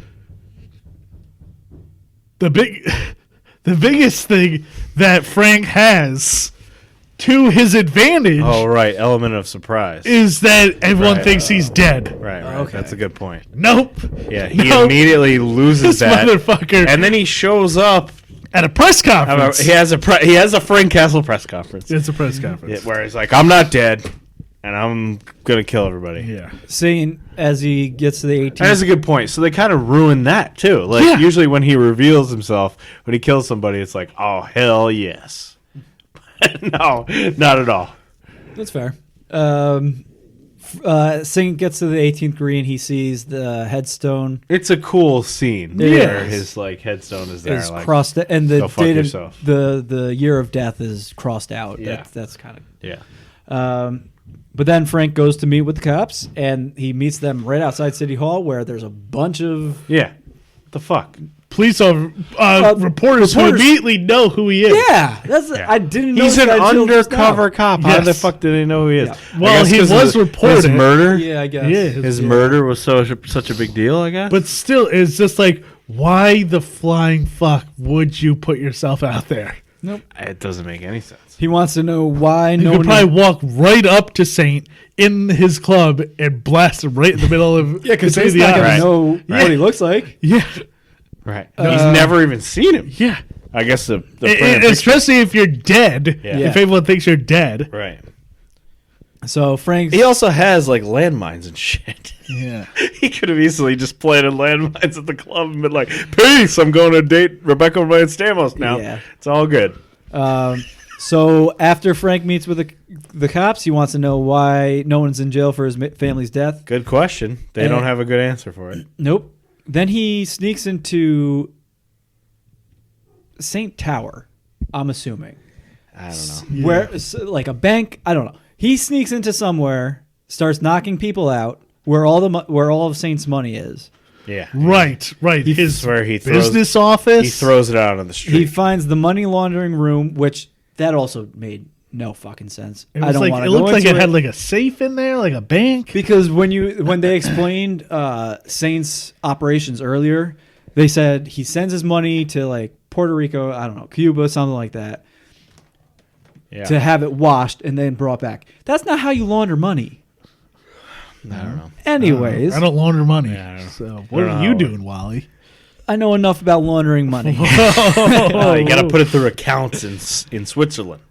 the biggest thing that Frank has to his advantage Oh, right. Element of surprise. is that everyone Right. thinks he's dead. Right. Okay. That's a good point. Nope. Yeah. He No. immediately loses This that. motherfucker And then he shows up. at a press conference. He has a Frank Castle press conference. It's a press conference. Where he's like, I'm not dead. And I'm going to kill everybody. Yeah. Saint, as he gets to the 18th. That is a good point. So they kind of ruined that too. Like Yeah. usually when he reveals himself, when he kills somebody, it's like, oh hell yes. No, not at all. That's fair. Saint gets to the 18th green. He sees the headstone It's a cool scene It where is. his like headstone is there. is Like, crossed, and the go fuck date yourself. of the year of death is crossed out. Yeah. That's kind of. yeah, But then Frank goes to meet with the cops, and he meets them right outside City Hall, where there's a bunch of. yeah. What the fuck? Police reporters who immediately know who he is. Yeah, that's. Yeah. I didn't know He's an that until just undercover now. cop. How the Yes. fuck do they know who he is? Yeah. I Well, guess he 'cause was of reported. his murder. Yeah, I guess. Yeah, His murder was such a big deal. I guess. But still, it's just like, why the flying fuck would you put yourself out there? Nope. it doesn't make any sense. He wants to know why You no could one. probably walk right up to Saint in his club and blast him right in the middle of Yeah, because between he's not the going eyes. to know Right. what he looks like. Yeah, Right. He's never even seen him. yeah. I guess the Especially if you're dead. Yeah. If everyone thinks you're dead. right. So Frank's. He also has like landmines and shit. Yeah. He could have easily just planted landmines at the club and been like, "Peace, I'm going to date Rebecca Ryan Stamos now." Yeah. It's all good. So after Frank meets with the cops, he wants to know why no one's in jail for his family's death. Good question. They And- don't have a good answer for it. Nope. Then he sneaks into Saint Tower, I'm assuming. I don't know. Where like a bank, I don't know. He sneaks into somewhere, starts knocking people out where all of Saint's money is. Yeah. Right. His That's where he throws, business office. he throws it out on the street. He finds the money laundering room, which that also made no fucking sense. It I was don't like want it to looked go like into it had like a safe in there, like a bank. because when they explained Saint's operations earlier, they said he sends his money to like Puerto Rico, I don't know, Cuba, something like that, yeah. to have it washed and then brought back. That's not how you launder money. I don't know. Anyways, I don't launder money. Yeah, I don't know. So what I don't are know you how it doing, Wally? I know enough about laundering money. Oh, you got to put it through accounts in Switzerland.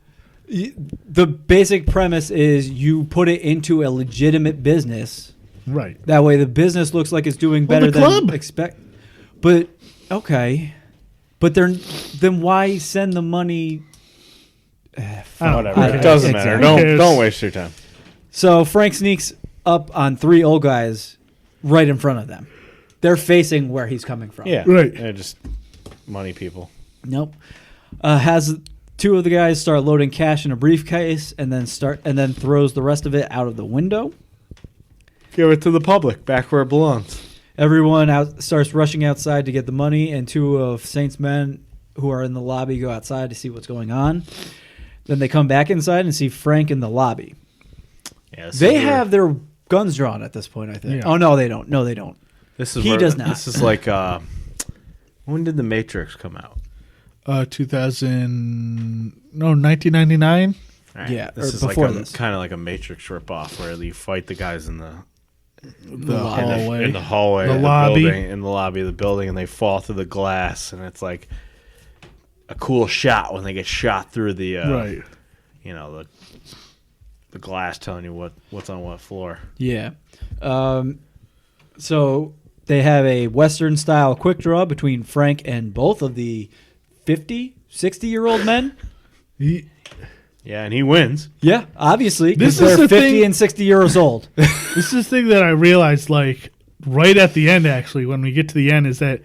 The basic premise is you put it into a legitimate business. Right. That way the business looks like it's doing Well, better the than club. expect. But okay. But then why send the money? Whatever. I- It doesn't matter. exactly. Who cares? Don't waste your time. So Frank sneaks up on three old guys right in front of them. They're facing where he's coming from. Yeah. Right. They're just money people. Nope. Has two of the guys start loading cash in a briefcase and then throws the rest of it out of the window. Give it to the public, back where it belongs. Everyone starts rushing outside to get the money, and two of Saint's men who are in the lobby go outside to see what's going on. Then they come back inside and see Frank in the lobby. Yeah, They have their guns drawn at this point, I think. Yeah. Oh, no, they don't. No, they don't. He does not. This is like when did The Matrix come out? 1999. All right, Yeah, this or is before like this. kind of like a Matrix ripoff where you fight the guys in the Hallway. in the hallway, The of lobby. building, in the lobby of the building, and they fall through the glass, and it's like a cool shot when they get shot through the Right. you know, the glass telling you what's on what floor. Yeah. So they have a Western-style quick draw between Frank and both of the 50, 60-year-old men. Yeah, and he wins. Yeah, obviously, because This is they're the 50 thing- and 60 years old. This is the thing that I realized, like, right at the end, actually, when we get to the end, is that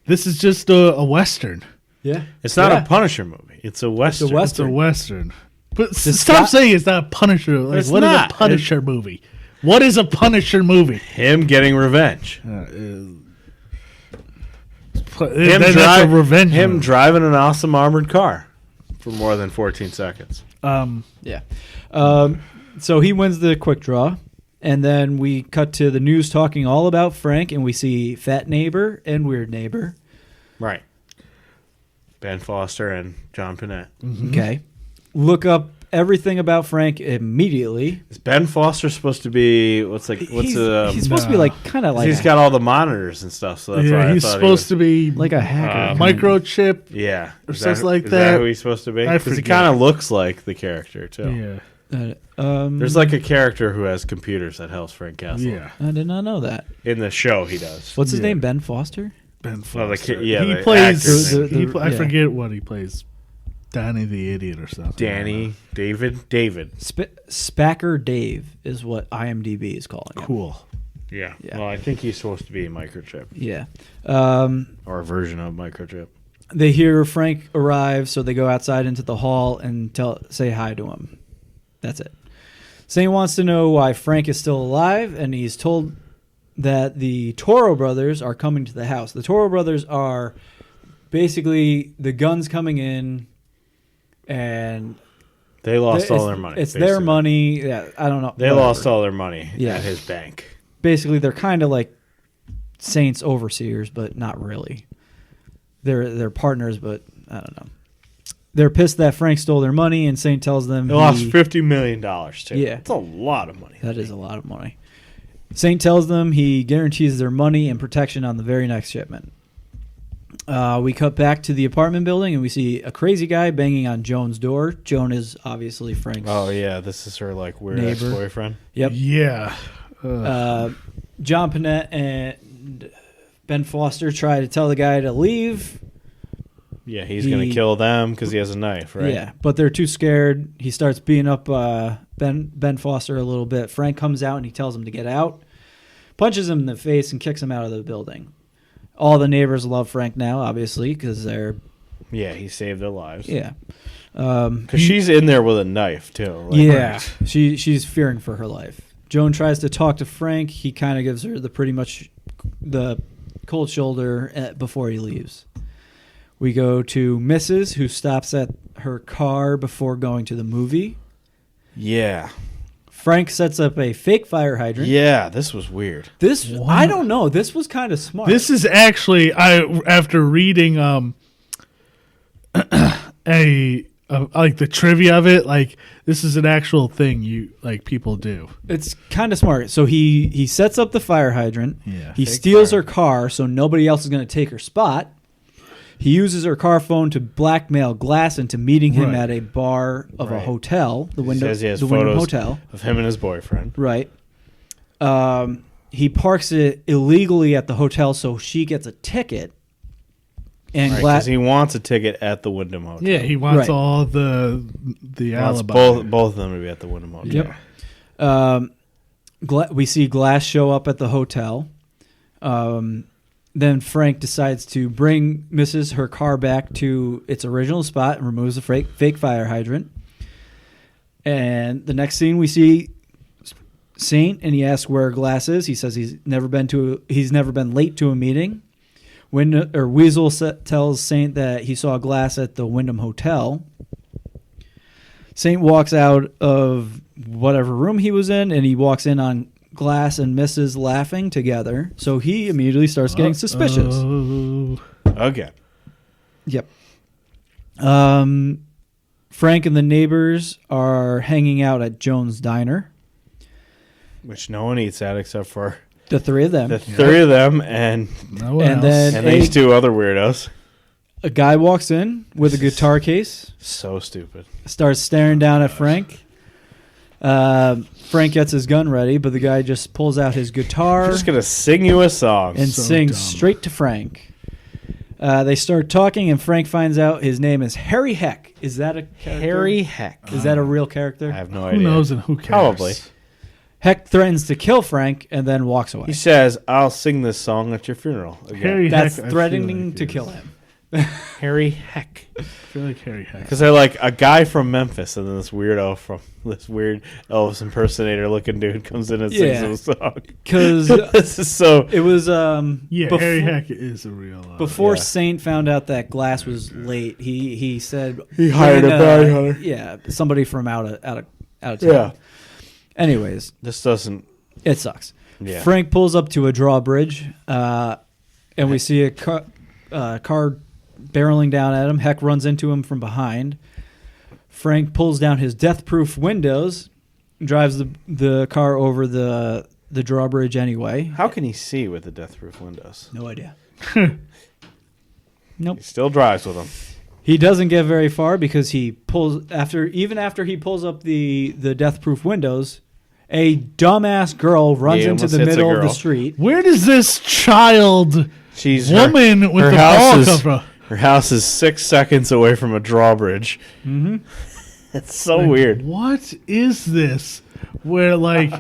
this is just a Western. Yeah. It's not a Punisher movie. It's a Western. Western. It's a Western. But Does stop Scott- saying it's not a Punisher. Like, It's what is not. a Punisher movie? What is a Punisher movie? Him getting revenge. That's a revenge Him movie. driving an awesome armored car for more than 14 seconds. Yeah. So he wins the quick draw. And then we cut to the news talking all about Frank, and we see Fat Neighbor and Weird Neighbor. Right. Ben Foster and John Panette. Okay. Look up everything about Frank immediately. Is Ben Foster supposed to be He's supposed to be No. like kind of like he's got all the monitors and stuff, so that's why Yeah, I he's thought supposed to be like a hacker. microchip. Yeah, or something like is that. who he's supposed to be? I Because he forget. kind of looks like the character too. Yeah. There's like a character who has computers that helps Frank Castle. Yeah. I did not know that. In the show, he does. What's his Yeah. name? Ben Foster? Ben Well, the Foster. kid- yeah, he the plays. actor's name. I Yeah. forget what he plays. Danny the Idiot or something. Danny, David. Spacker Dave is what IMDb is calling him. Cool. Yeah. Yeah. Well, I think he's supposed to be a microchip Yeah. or a version of microchip. They hear Frank arrive, so they go outside into the hall and say hi to him. That's it. Saint wants to know why Frank is still alive, and he's told that the Toro brothers are coming to the house. The Toro brothers are basically the guns coming in, and They lost all their money. It's their basically. money. Yeah, I don't know. They whatever. lost all their money Yeah. at his bank. Basically, they're kind of like Saint's overseers, but not really. They're partners, but I don't know. They're pissed that Frank stole their money, and Saint tells them They lost $50 million too. Yeah. It's a lot of money. that is a lot of money. Saint tells them he guarantees their money and protection on the very next shipment. We cut back to the apartment building, and we see a crazy guy banging on Joan's door. Joan is obviously Frank's. Oh yeah, this is her like weird Neighbor. ex-boyfriend. Yep. Yeah. John Panette and Ben Foster try to tell the guy to leave. Yeah, he's gonna kill them because he has a knife, right? Yeah, but they're too scared. He starts beating up Ben Foster a little bit. Frank comes out and he tells him to get out, punches him in the face, and kicks him out of the building. All the neighbors love Frank now, obviously, because they're Yeah, he saved their lives. yeah. Because she's in there with a knife too. Like, Yeah, she's fearing for her life. Joan tries to talk to Frank. He kind of gives her the pretty much the cold shoulder before he leaves. We go to Mrs., who stops at her car before going to the movie. Yeah. Frank sets up a fake fire hydrant. Yeah, this was weird. This I don't know. This was kind of smart. This is actually after reading like the trivia of it, like this is an actual thing people do. It's kind of smart. So he sets up the fire hydrant. Yeah, He fake steals fire. her car so nobody else is going to take her spot. He uses her car phone to blackmail Glass into meeting him Right. at a bar of a Right. hotel, the Wyndham Says he has Wyndham photos Hotel. of him and his boyfriend. Right. He parks it illegally at the hotel, so she gets a ticket. And Right, Glass, because he wants a ticket at the Wyndham Hotel. Yeah, he wants Right. all the He wants alibi. both of them to be at the Wyndham Hotel. Yep. We see Glass show up at the hotel. Then Frank decides to bring Mrs. her car back to its original spot and removes the fake fire hydrant. And the next scene we see Saint, and he asks where Glass is. He says he's never been late to a meeting. Weasel tells Saint that he saw Glass at the Wyndham Hotel. Saint walks out of whatever room he was in, and he walks in on Glass and Mrs. laughing together. So he immediately starts getting suspicious. Okay. Yep. Frank and the neighbors are hanging out at Joan's Diner. Which no one eats at except for The three of them. the three of them and No one And else. then- these two other weirdos. A guy walks in with a guitar case, So stupid. starts staring down at Frank. Frank gets his gun ready, but the guy just pulls out his guitar I'm just gonna sing you a song. and So sings dumb. straight to Frank. They start talking, and Frank finds out his name is Harry Heck. Is that a character? Harry Heck. Is that a real character? I have no Who idea. knows and who cares? Probably. Heck threatens to kill Frank and then walks away. He says, "I'll sing this song at your funeral." Again. Harry That's Heck, I feel threatening like to is- kill him. Harry Heck. I feel like Harry Heck. Because they're like a guy from Memphis, and then this weirdo from this weird Elvis impersonator looking dude comes in and sings Yeah. a song. Because This is so. it was Yeah, befo- Harry Heck is a real. before Yeah. Saint found out that Glass was late. He said He hired a bounty hunter. Yeah, somebody from out of town. Yeah. Anyways, This doesn't. it sucks. Yeah. Frank pulls up to a drawbridge, and we see a car barreling down at him. Heck runs into him from behind. Frank pulls down his death-proof windows, drives the car over the drawbridge anyway. How can he see with the death-proof windows? No idea. Nope. He still drives with them. He doesn't get very far because he pulls after he pulls up the death-proof windows. A dumbass girl runs He into almost the hits a middle of the girl. street. Where does this child She's woman with her the house ball is- come from? Her house is 6 seconds away from a drawbridge. Mm-hmm. It's so Like, weird. What is this? Where like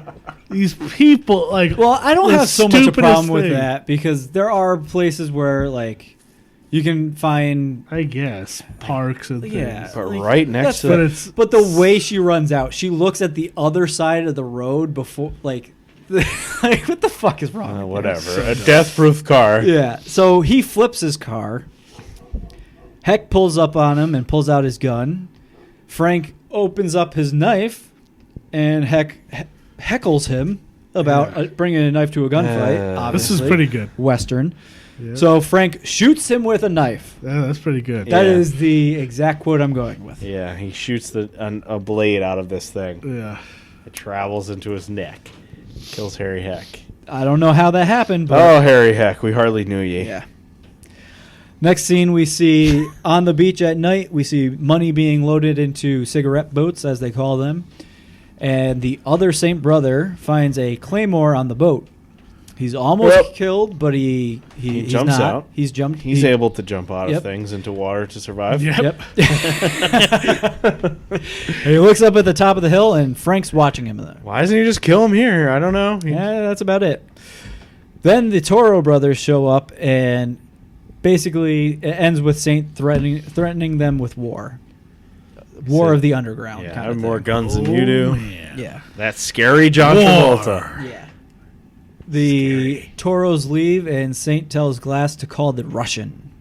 these people like? Well, I don't the have so much a stupidest problem with thing. that because there are places where like you can find I guess parks and yeah, things. But like, right next that's to But it. it's But the way she runs out, she looks at the other side of the road before like like what the fuck is wrong? with Whatever. So A dumb. death-proof car. you? Yeah. So he flips his car. Heck pulls up on him and pulls out his gun. Frank opens up his knife, and Heck heckles him about Yeah. bringing a knife to a gunfight. This is obviously. pretty good. Western. Yeah. So Frank shoots him with a knife. Yeah, that's pretty good. That Yeah. is the exact quote I'm going with. Yeah, he shoots a blade out of this thing. Yeah. It travels into his neck. Kills Harry Heck. I don't know how that happened, but Oh, Harry Heck, we hardly knew ye. yeah. Next scene, we see on the beach at night, we see money being loaded into cigarette boats, as they call them. And the other Saint brother finds a claymore on the boat. He's almost Yep. killed, but he's jumps not. out. He's jumped. He's able to jump out Yep. of things into water to survive. Yep. Yep. He looks up at the top of the hill, and Frank's watching him. Why doesn't he just kill him here? I don't know. Yeah, that's about it. Then the Toro brothers show up, and basically it ends with Saint threatening them with war. War So- of the underground. Yeah, I kind have of more thing. guns than you do. Man. Yeah. That scary John War. Travolta. Yeah. The Toros leave, and Saint tells Glass to call the Russian.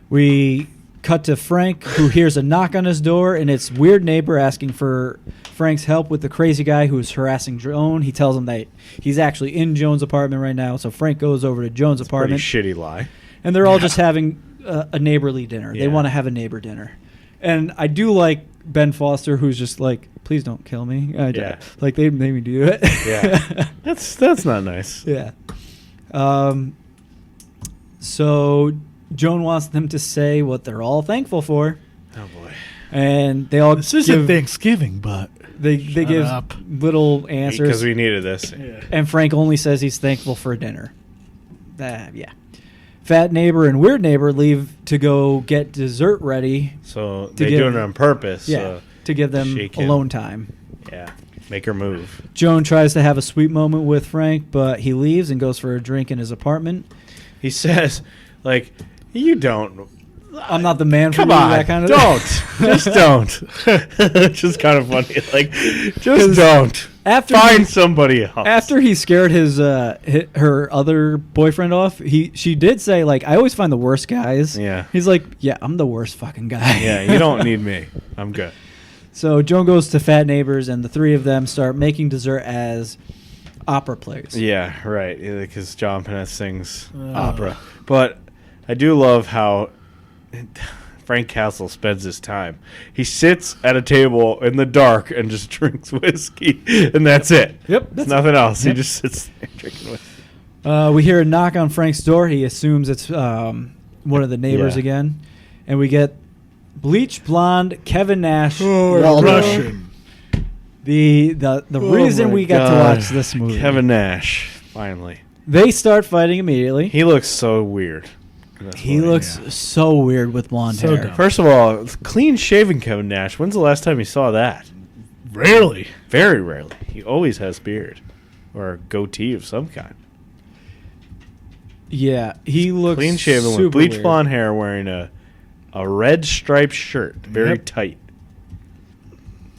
We cut to Frank, who hears a knock on his door, and it's weird neighbor asking for Frank's help with the crazy guy who's harassing Joan. He tells him that he's actually in Joan's apartment right now, so Frank goes over to Joan's Pretty apartment, shitty lie. and they're all just having a neighborly dinner. They Yeah. want to have a neighbor dinner. And I do like Ben Foster, who's just like, please don't kill me. Yeah. Like, they made me do it. Yeah. That's not nice. Yeah. So Joan wants them to say what they're all thankful for, Oh boy. and they all This isn't give Thanksgiving, but they Shut give up. little answers, Because we needed this. yeah. and Frank only says he's thankful for dinner. Yeah. Fat neighbor and weird neighbor leave to go get dessert ready. So To they're give- doing it on purpose. Yeah, So, to give them shake him. alone time. yeah. Make her move. Joan tries to have a sweet moment with Frank, but he leaves and goes for a drink in his apartment. He says, like, you don't. I'm not the man for Come you, on. that kind of Don't. Just don't. It's just kind of funny. Like, just don't. After Find somebody else. After he scared her other boyfriend off, she did say, like, I always find the worst guys. Yeah. He's like, yeah, I'm the worst fucking guy. Yeah, you don't need me. I'm good. So Joan goes to Fat Neighbors, and the three of them start making dessert as opera plays. Yeah, right. Because John Paneth sings opera. But I do love how Frank Castle spends his time. He sits at a table in the dark and just drinks whiskey, and that's it. Yep. There's nothing else. Yep. He just sits there drinking whiskey. We hear a knock on Frank's door. He assumes it's one of the neighbors Yeah. again, and we get bleach blonde Kevin Nash. Russian. The reason my we got to God. watch this movie. Kevin Nash, finally. They start fighting immediately. He looks so weird. He looks so weird with blonde So hair. dumb. First of all, clean-shaven Kevin Nash. When's the last time you saw that? Rarely. Very rarely. He always has beard or a goatee of some kind. Yeah, he looks Clean-shaven super with bleach weird. blonde hair, wearing a red striped shirt, very Yep. tight.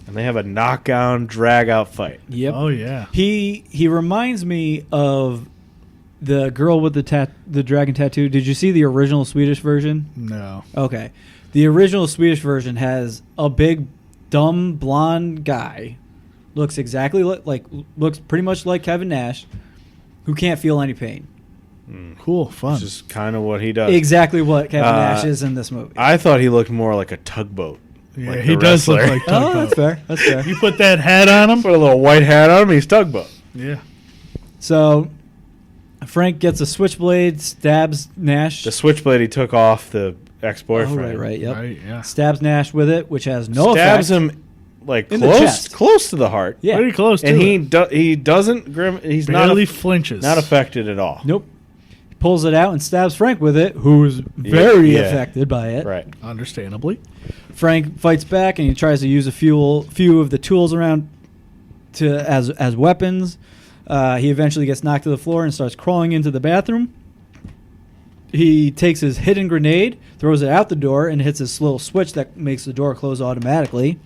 And they have a knockdown, drag-out fight. Yep. Oh, yeah. He reminds me of the girl with the dragon tattoo. Did you see the original Swedish version? No. Okay. The original Swedish version has a big, dumb, blonde guy. Looks exactly looks pretty much like Kevin Nash, who can't feel any pain. Cool. Fun. Which is kind of what he does. Exactly what Kevin Nash is in this movie. I thought he looked more like a tugboat. Yeah, like he the does look wrestler. like Oh, Tugboat. that's fair. That's fair. You put that hat on him? Put a little white hat on him, he's tugboat. Yeah. So Frank gets a switchblade, stabs Nash. The switchblade he took off the Oh, ex-boyfriend. right, yep. Right, yeah. Stabs Nash with it, which has no Stabs effect. him like In the close, chest. close to the heart. Yeah. Pretty close to And it. he doesn't he's Barely not flinches. not affected at all. Nope. He pulls it out and stabs Frank with it, who's very yeah. affected by it. Right. Understandably. Frank fights back and he tries to use a few of the tools around as weapons. He eventually gets knocked to the floor and starts crawling into the bathroom. He takes his hidden grenade, throws it out the door, and hits this little switch that makes the door close automatically.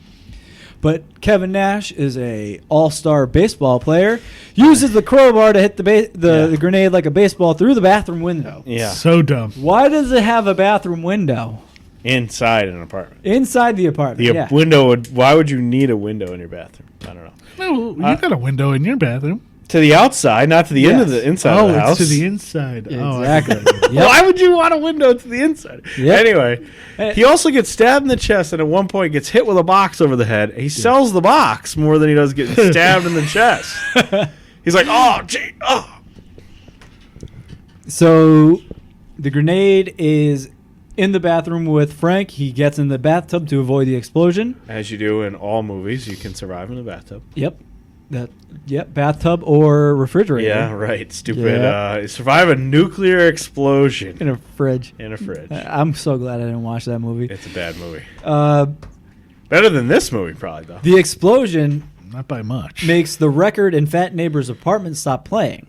But Kevin Nash is a all-star baseball player. Uses the crowbar to hit the grenade like a baseball through the bathroom window. Yeah. So dumb. Why does it have a bathroom window Inside an apartment. inside the apartment? The Yeah. window would. Why would you need a window in your bathroom? I don't know. No, you got a window in your bathroom. To the outside, not to the end of Yes. the inside of the house. It's to the inside. Oh, Exactly. Well, why would you want a window to the inside? Yep. Anyway, he also gets stabbed in the chest and at one point gets hit with a box over the head. He sells the box more than he does getting stabbed in the chest. He's like, oh, gee, oh. So the grenade is in the bathroom with Frank. He gets in the bathtub to avoid the explosion. As you do in all movies, you can survive in the bathtub. Yep. Bathtub or refrigerator. Yeah, right. Stupid. Yeah. Survive a nuclear explosion In a fridge. in a fridge. I'm so glad I didn't watch that movie. It's a bad movie. Uh, Better than this movie, probably, though. the explosion not by much. makes the record in Fat Neighbor's apartment stop playing.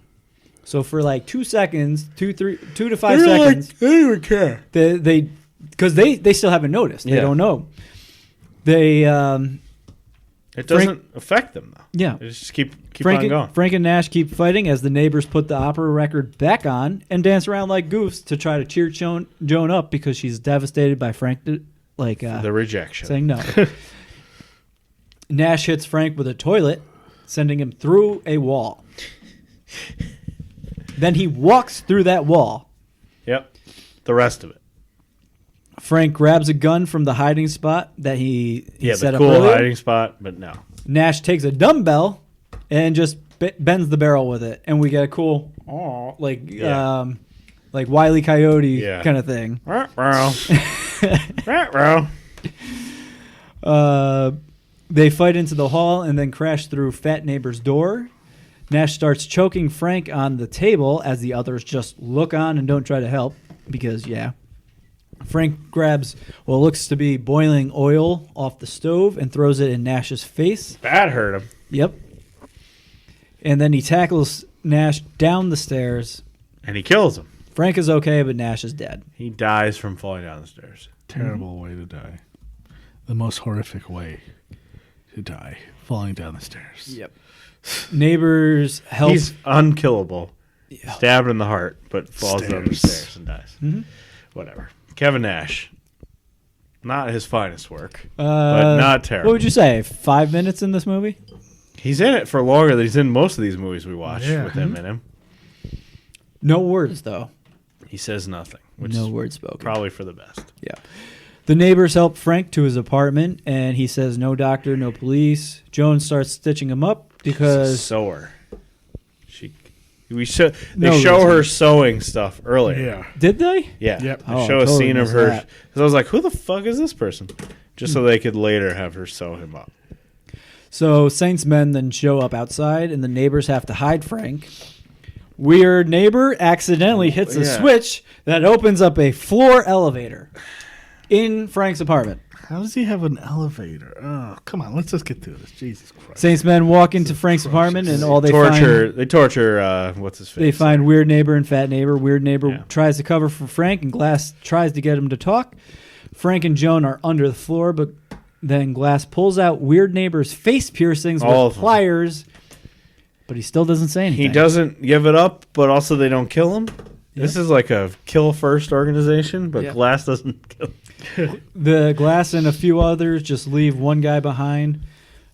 So for like 2 seconds, 2 to 5 seconds, I don't even care. they because they still haven't noticed. They Yeah. don't know. They It doesn't affect them, though. yeah. They just keep Frank on going. Frank and Nash keep fighting as the neighbors put the opera record back on and dance around like goofs to try to cheer Joan up because she's devastated by Frank The rejection. saying no. Nash hits Frank with a toilet, sending him through a wall. Then he walks through that wall. Yep. The rest of it. Frank grabs a gun from the hiding spot that he Yeah, set the up cool earlier. hiding spot, but no. Nash takes a dumbbell and just bends the barrel with it, and we get a cool, Yeah. like Wile E. Coyote Yeah. kind of thing. They fight into the hall and then crash through Fat Neighbor's door. Nash starts choking Frank on the table as the others just look on and don't try to help because, yeah. Frank grabs what looks to be boiling oil off the stove and throws it in Nash's face. That hurt him. Yep. And then he tackles Nash down the stairs. And he kills him. Frank is okay, but Nash is dead. He dies from falling down the stairs. Terrible way to die. The most horrific way to die. Falling down the stairs. Yep. Neighbors help. He's unkillable. Stabbed in the heart, but falls down the Stairs. stairs and dies. Mhm. Whatever. Kevin Nash. Not his finest work, but not terrible. What would you say? 5 minutes in this movie? He's in it for longer than he's in most of these movies we watch Yeah. with him in him. No words, though. He says nothing, which No is words spoken. probably for the best. Yeah. The neighbors help Frank to his apartment, and he says no doctor, no police. Joan starts stitching him up because Sewer. He They show reason. her sewing stuff earlier. Yeah. Did they? Yeah. Yep. They Oh, show I a totally scene of missed her. that. Because I was like, who the fuck is this person? Just so they could later have her sew him up. So Saint's men then show up outside, and the neighbors have to hide Frank. Weird neighbor accidentally hits a Yeah. switch that opens up a floor elevator in Frank's apartment. How does he have an elevator? Oh, come on. Let's just get through this. Jesus Christ. Saint's men walk into Frank's apartment, and all they They torture. What's his face? They find weird neighbor and fat neighbor. Weird neighbor Yeah. tries to cover for Frank, and Glass tries to get him to talk. Frank and Joan are under the floor, but then Glass pulls out weird neighbor's face piercings All of with them. pliers, but he still doesn't say anything. He doesn't give it up, but also they don't kill him. This is like a kill first organization, but Yeah. Glass doesn't kill. The Glass and a few others just leave one guy behind.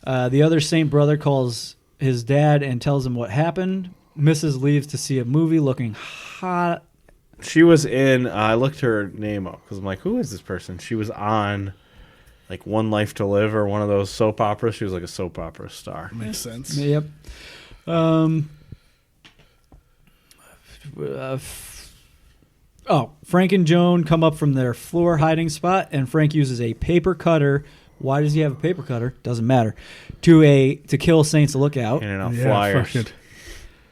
The other Saint brother calls his dad and tells him what happened. Mrs. leaves to see a movie looking hot. She was in. I looked her name up because I'm like, who is this person? She was on like One Life to Live or one of those soap operas. She was like a soap opera star. Makes sense. Yep. Frank and Joan come up from their floor hiding spot, and Frank uses a paper cutter. Why does he have a paper cutter? Doesn't matter. To kill Saint's lookout. Handing out Yeah, flyers. fuck it.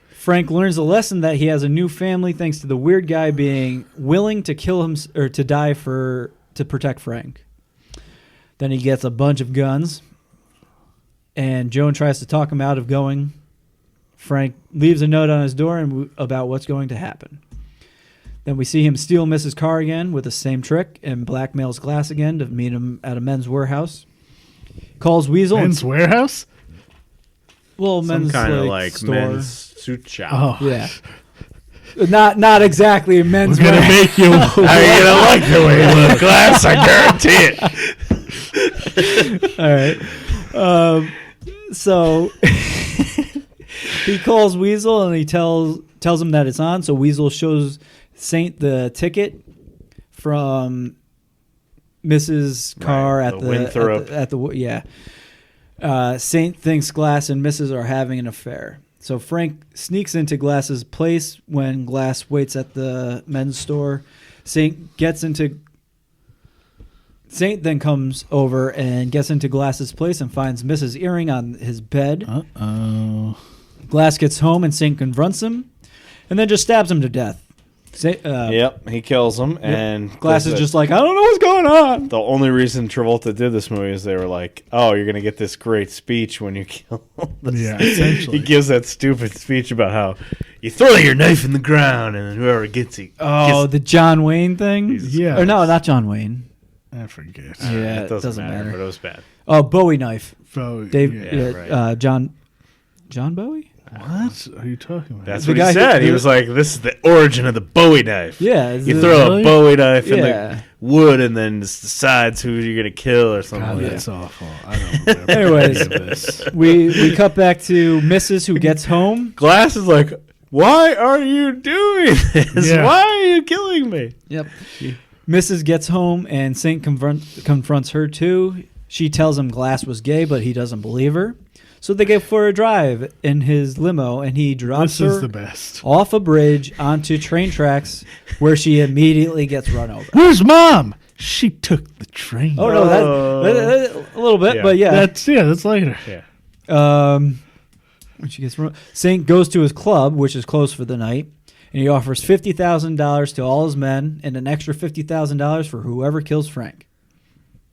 Frank learns a lesson that he has a new family thanks to the weird guy being willing to kill him or to die to protect Frank. Then he gets a bunch of guns, and Joan tries to talk him out of going. Frank leaves a note on his door about what's going to happen. Then we see him steal Mrs. Carr again with the same trick and blackmails Glass again to meet him at a men's warehouse. Calls Weasel. Men's warehouse? Well, Some men's kind of like store. men's suit shop. Oh. Yeah. Not exactly a men's We're going to wear. make you. How are you gonna like the way you look, Glass? I guarantee it. All right. So he calls Weasel and he tells him that it's on. So Weasel shows Saint the ticket from Mrs. Carr Right, at the the Winthrop. at the yeah. Saint thinks Glass and Mrs. are having an affair. So Frank sneaks into Glass's place when Glass waits at the men's store. Saint then comes over and gets into Glass's place and finds Mrs. Earring on his bed. Uh-oh. Glass gets home and Saint confronts him and then just stabs him to death. Yep, he kills him, and Glass is just like, I don't know what's going on. the only reason Travolta did this movie is they were like, "Oh, you're gonna get this great speech when you kill." Yeah, essentially. He gives that stupid speech about how you throw your knife in the ground, and then whoever gets it. Oh, the John Wayne thing? Yeah. Or no, not John Wayne. I forget. Yeah, it doesn't matter, but it was bad. Oh, Bowie knife. So, Dave, yeah. right. John Bowie? What are you talking about? That's The what guy he who- said. He was like, "This is the origin of the Bowie knife." Yeah. You throw really? a Bowie knife in Yeah. the wood, and then it decides who you're gonna kill or something. God, like that's that. awful. I don't remember Anyways. any of this. We cut back to Mrs. who gets home. Glass is like, "Why are you doing this? Yeah. Why are you killing me?" Yep. Mrs. gets home and Saint confronts her too. She tells him Glass was gay, but he doesn't believe her. So they go for a drive in his limo, and he drops This is her the best. off a bridge onto train tracks, where she immediately gets run over. Where's Mom? She took the train. Oh no, that a little bit, Yeah. but yeah. That's later. Yeah. When she gets Saint goes to his club, which is closed for the night, and he offers $50,000 to all his men and an extra $50,000 for whoever kills Frank.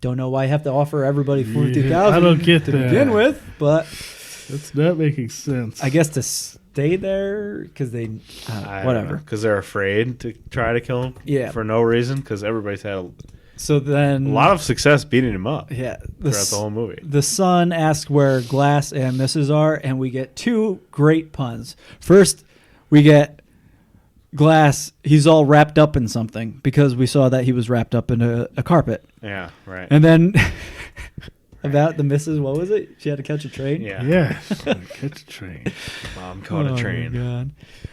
Don't know why you have to offer everybody $50,000 I don't get to that. begin with, but That's not making sense. I guess to stay there because they whatever. Because they're afraid to try to kill him. Yeah. For no reason. Because everybody's had a So then lot of success beating him up yeah throughout the whole movie. The son asks where Glass and Mrs. are, and we get two great puns. First, we get Glass. He's all wrapped up in something because we saw that he was wrapped up in a carpet. Yeah. Right. And then about the Mrs. What was it? She had to catch a train. Yeah. Yeah. Catch a train. Mom caught a train My God.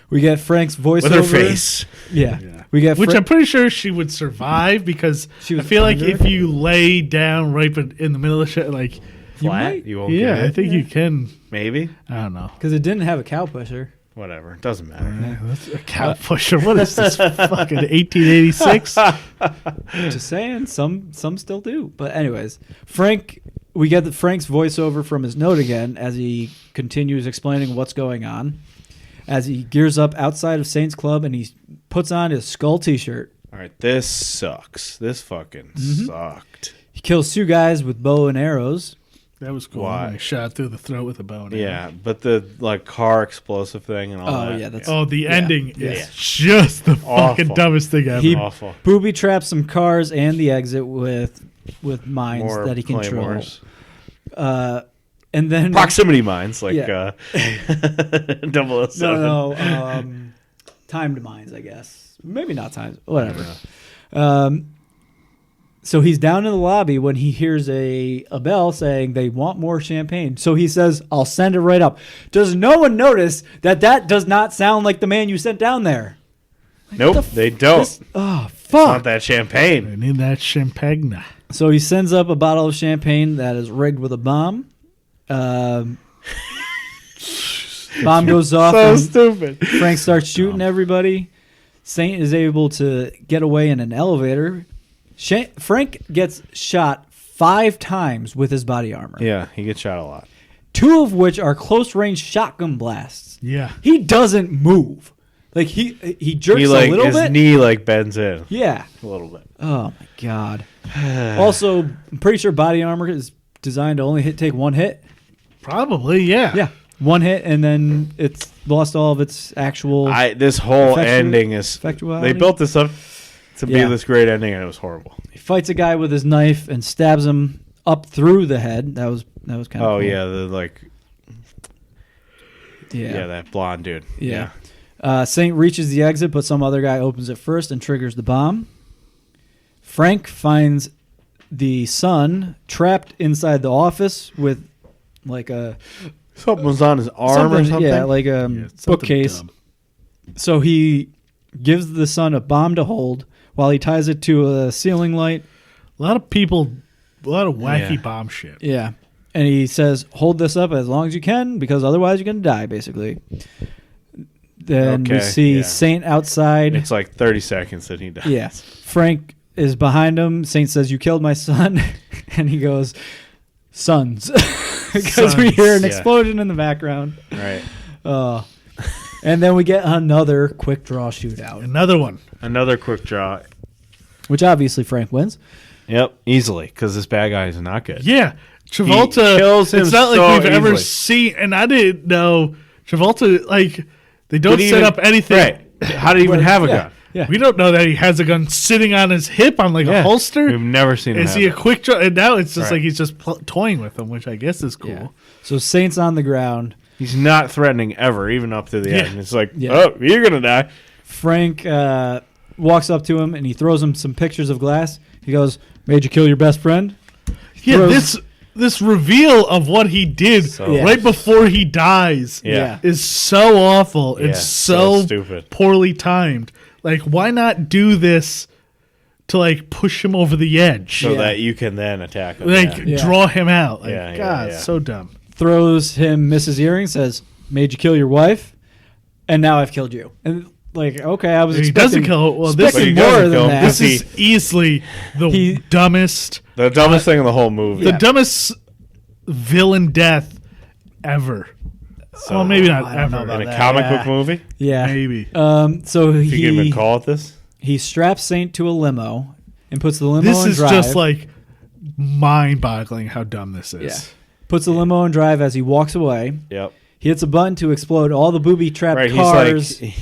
We get Frank's voiceover with her face. Yeah. Yeah. We get Which I'm pretty sure she would survive because She I was feel like under if it? you lay down right in the middle of shit, like, Flat. might- You won't yeah, get I it. think you can. Maybe. I don't know. because it didn't have a cow pusher. Whatever. It doesn't matter. That's a cow pusher. What is this? Fucking 1886? Just saying, some still do. But anyways, we get Frank's voiceover from his note again as he continues explaining what's going on. As he gears up outside of Saints Club and he puts on his skull T-shirt. All right, this sucks. This fucking sucked. He kills 2 guys with bow and arrows. That was cool. Why? Like, shot through the throat with a bow and arrow. Yeah, but the car explosive thing and all that. Yeah, that's the ending is Yeah. just the fucking Awful. dumbest thing ever. He awful. booby traps some cars and the exit with mines More that he controls. claymores. And then Proximity mines, like Yeah. 007. no, timed mines, I guess. Maybe not timed. Whatever. So he's down in the lobby when he hears a bell saying they want more champagne. So he says, "I'll send it right up." Does no one notice that does not sound like the man you sent down there? Nope, they don't. Oh, Not fuck. that champagne. I need that champagne. So he sends up a bottle of champagne that is rigged with a bomb. Bomb goes off. So and stupid. Frank starts shooting everybody. Saint is able to get away in an elevator. Frank gets shot 5 times with his body armor. Yeah, he gets shot a lot. 2 of which are close-range shotgun blasts. Yeah. He doesn't move. Like, he jerks He a little his bit. knee bends in Yeah. a little bit. Oh, my God. Also, I'm pretty sure body armor is designed to only take 1 hit. Probably, yeah. Yeah. 1 hit, and then it's lost all of its actual... This whole Effectu- ending is. effectuality? They built this up to be Yeah. this great ending, and it was horrible. He fights a guy with his knife and stabs him up through the head. That was kind of Oh cool. yeah, Yeah. that blonde dude. Yeah. Saint reaches the exit, but some other guy opens it first and triggers the bomb. Frank finds the son trapped inside the office with like a Something was on his arm or something. Yeah, like a something bookcase. dumb. So he gives the son a bomb to hold while he ties it to a ceiling light. A lot of wacky Yeah. bomb shit. Yeah. And he says, hold this up as long as you can because otherwise you're going to die, basically. Then we Okay, see yeah. Saint outside. It's like 30 seconds that he dies. Yeah. Frank is behind him. Saint says, "You killed my son." And he goes, "Sons." Because we hear an Yeah. explosion in the background. Right. And then we get another quick draw shootout, Another one. Another quick draw. which obviously Frank wins. Yep, easily, because this bad guy is not good. Yeah. Travolta. He kills him it's not so like we've ever easily. seen, and I didn't know Travolta, like, they don't Didn't set even- up anything. Right. How did he even have a Yeah. gun? Yeah. We don't know that he has a gun sitting on his hip on like a holster. We've never seen him Is have he a it. quick draw? And now it's just Right. like he's just toying with them, which I guess is cool. Yeah. So Saint's on the ground. He's not threatening ever, even up to the Yeah. end. It's like, Yeah. oh, you're going to die. Frank walks up to him and he throws him some pictures of glass. He goes, "Made you kill your best friend?" Yeah, Throws- this reveal of what he did So- Yeah. right before he dies Yeah. is so awful. Yeah, It's so so stupid. poorly timed. Like, why not do this to like push him over the edge? So Yeah. that you can then attack him. Like yeah. Yeah. draw him out. Like, Yeah, yeah, God, yeah. so dumb. Throws him Mrs. Earring, says, "Made you kill your wife, and now I've killed you." And like, okay, I was He expecting, doesn't kill. Well, this expecting But he more doesn't kill than him. that. this is easily the He- dumbest, The dumbest thing in the whole movie. the dumbest villain death ever. So- Well, maybe not I don't know ever. about in a that, could yeah. book movie? Yeah. Maybe. So If you can even he call it this? straps Saint to a limo and puts the limo This in is drive. just like mind-boggling how dumb this is. Yeah. Puts the limo in drive as he walks away. Yep. He hits a button to explode all the booby-trapped Right, cars he's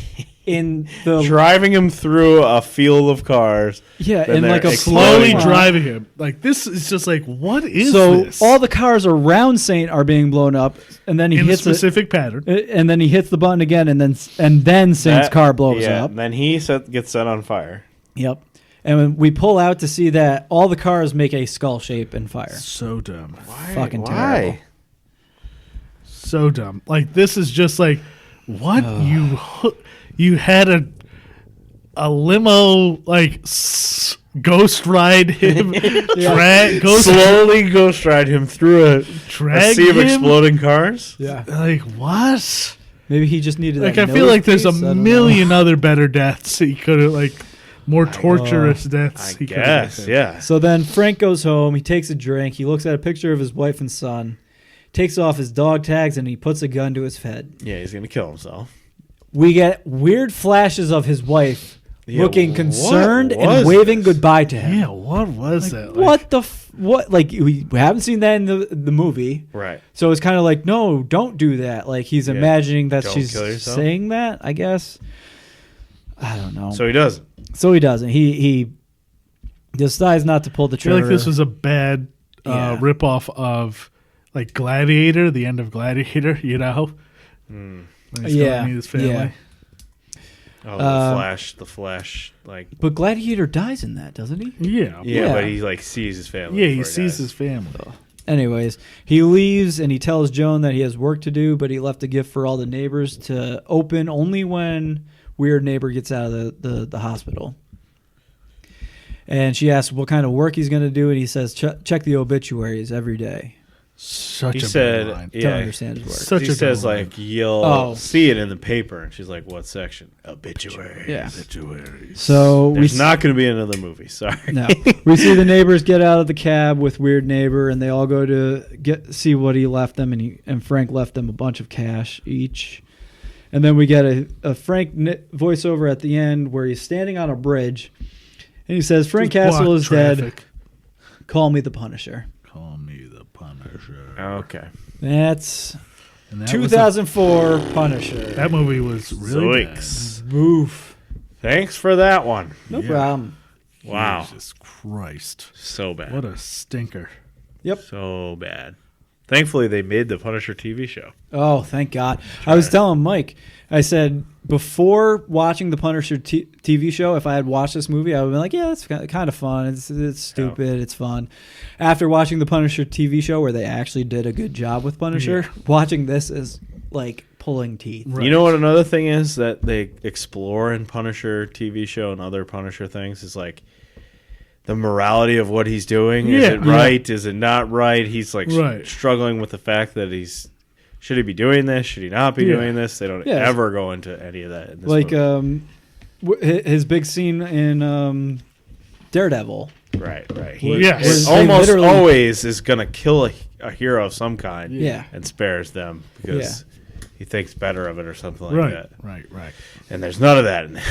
in the driving him through a field of cars. yeah, then in like a they're Slowly Exploding. driving him. Like, this is just like, what is So this? all the cars around Saint are being blown up, and then he in a hits it, specific pattern. and then he hits the button again, and then Saint's That- car blows yeah, up. Then he gets set on fire. Yep. And when we pull out to see that all the cars make a skull shape and fire. So dumb. Fucking terrible. So dumb. Like, this is just like, what? You had a limo, like, ghost ride him, Slowly ghost ride him through a drag sea of him? exploding cars. Yeah. Like, what? Maybe he just needed. Like, that I feel nose like there's a piece. I don't know. million other better deaths he could have, like, more torturous deaths. I he could've guess, taken. yeah. So then Frank goes home. He takes a drink. He looks at a picture of his wife and son, takes off his dog tags, and he puts a gun to his head. Yeah, he's going to kill himself. We get weird flashes of his wife Yeah, looking what concerned and was waving this? goodbye to him. Yeah, what was that? Like, What the what? Like we haven't seen that in the movie, Right. so it's kind of like, no, don't do that. Like he's Yeah, imagining that don't she's kill yourself. saying that. I guess. I don't know. So he doesn't. So he doesn't. He decides not to pull the I feel trigger. like this was a bad Yeah. ripoff of, like, Gladiator, the end of Gladiator, you know? When he's Yeah, going to meet his family. yeah. Oh, the Flash, like, But Gladiator dies in that, doesn't he? Yeah. Yeah. but he like sees his family. Yeah, he before sees dies. his family. Anyways, he leaves and he tells Joan that he has work to do, but he left a gift for all the neighbors to open only when weird neighbor gets out of the hospital. And she asks what kind of work he's going to do, and he says, check the obituaries every day. Such He a said, bad line. Don't yeah. understand his work. Such He a says good line. like you'll Oh. see it in the paper, and she's like, "What section? Obituary." Yeah. Obituaries. So There's not going to be another movie. Sorry. No, we see the neighbors get out of the cab with weird neighbor, and they all go to see what he left them, and Frank left them a bunch of cash each. And then we get a Frank voiceover at the end where he's standing on a bridge, and he says, "Frank Just Castle block is dead. traffic. Call me the Punisher." Call me the Punisher. Okay. That's And that was 2004 Punisher. that movie was really Zoinks. Oof. Thanks for that one. No Yeah. problem. bad. Wow. Jesus Christ. So bad. What a stinker. Yep. So bad. Thankfully, they made the Punisher TV show. Oh, thank God. I was telling Mike, I said, before watching the Punisher TV show, if I had watched this movie, I would have been like, yeah, it's kind of fun. It's stupid. It's fun. After watching the Punisher TV show, where they actually did a good job with Punisher, watching this is like pulling teeth. Right. You know what another thing is that they explore in Punisher TV show and other Punisher things is like the morality of what he's doing. Is Yeah. it right? Is it not right? He's like Right. struggling with the fact that should he be doing this? Should he not be Yeah. doing this? They don't Yeah. ever go into any of that in this Like movie. his big scene in Daredevil. Right. Yes. He They almost literally- always is going to kill a hero of some kind Yeah. and spares them because he thinks better of it or something like Right, that. right. And there's none of that in there.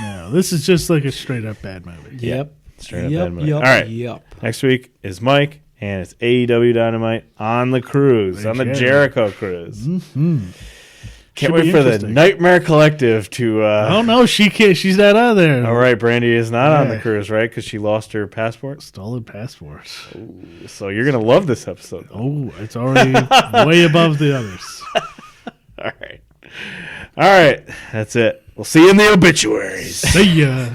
No, this is just like a straight up bad movie. Yep. Straight up Yep. bad movie. Yep. All right. Yep. Next week is Mike, and it's AEW Dynamite on the cruise, on the Jericho cruise. Mm-hmm. Can't Should wait be for the interesting. Nightmare Collective to. Oh no, she can't. She's not out there. All right, Brandy is not on the Yeah. cruise, right? Because she lost her passport. Stolen passports. So you're gonna love this episode. Oh, it's already way above the others. All right, that's it. We'll see you in the obituaries. See ya.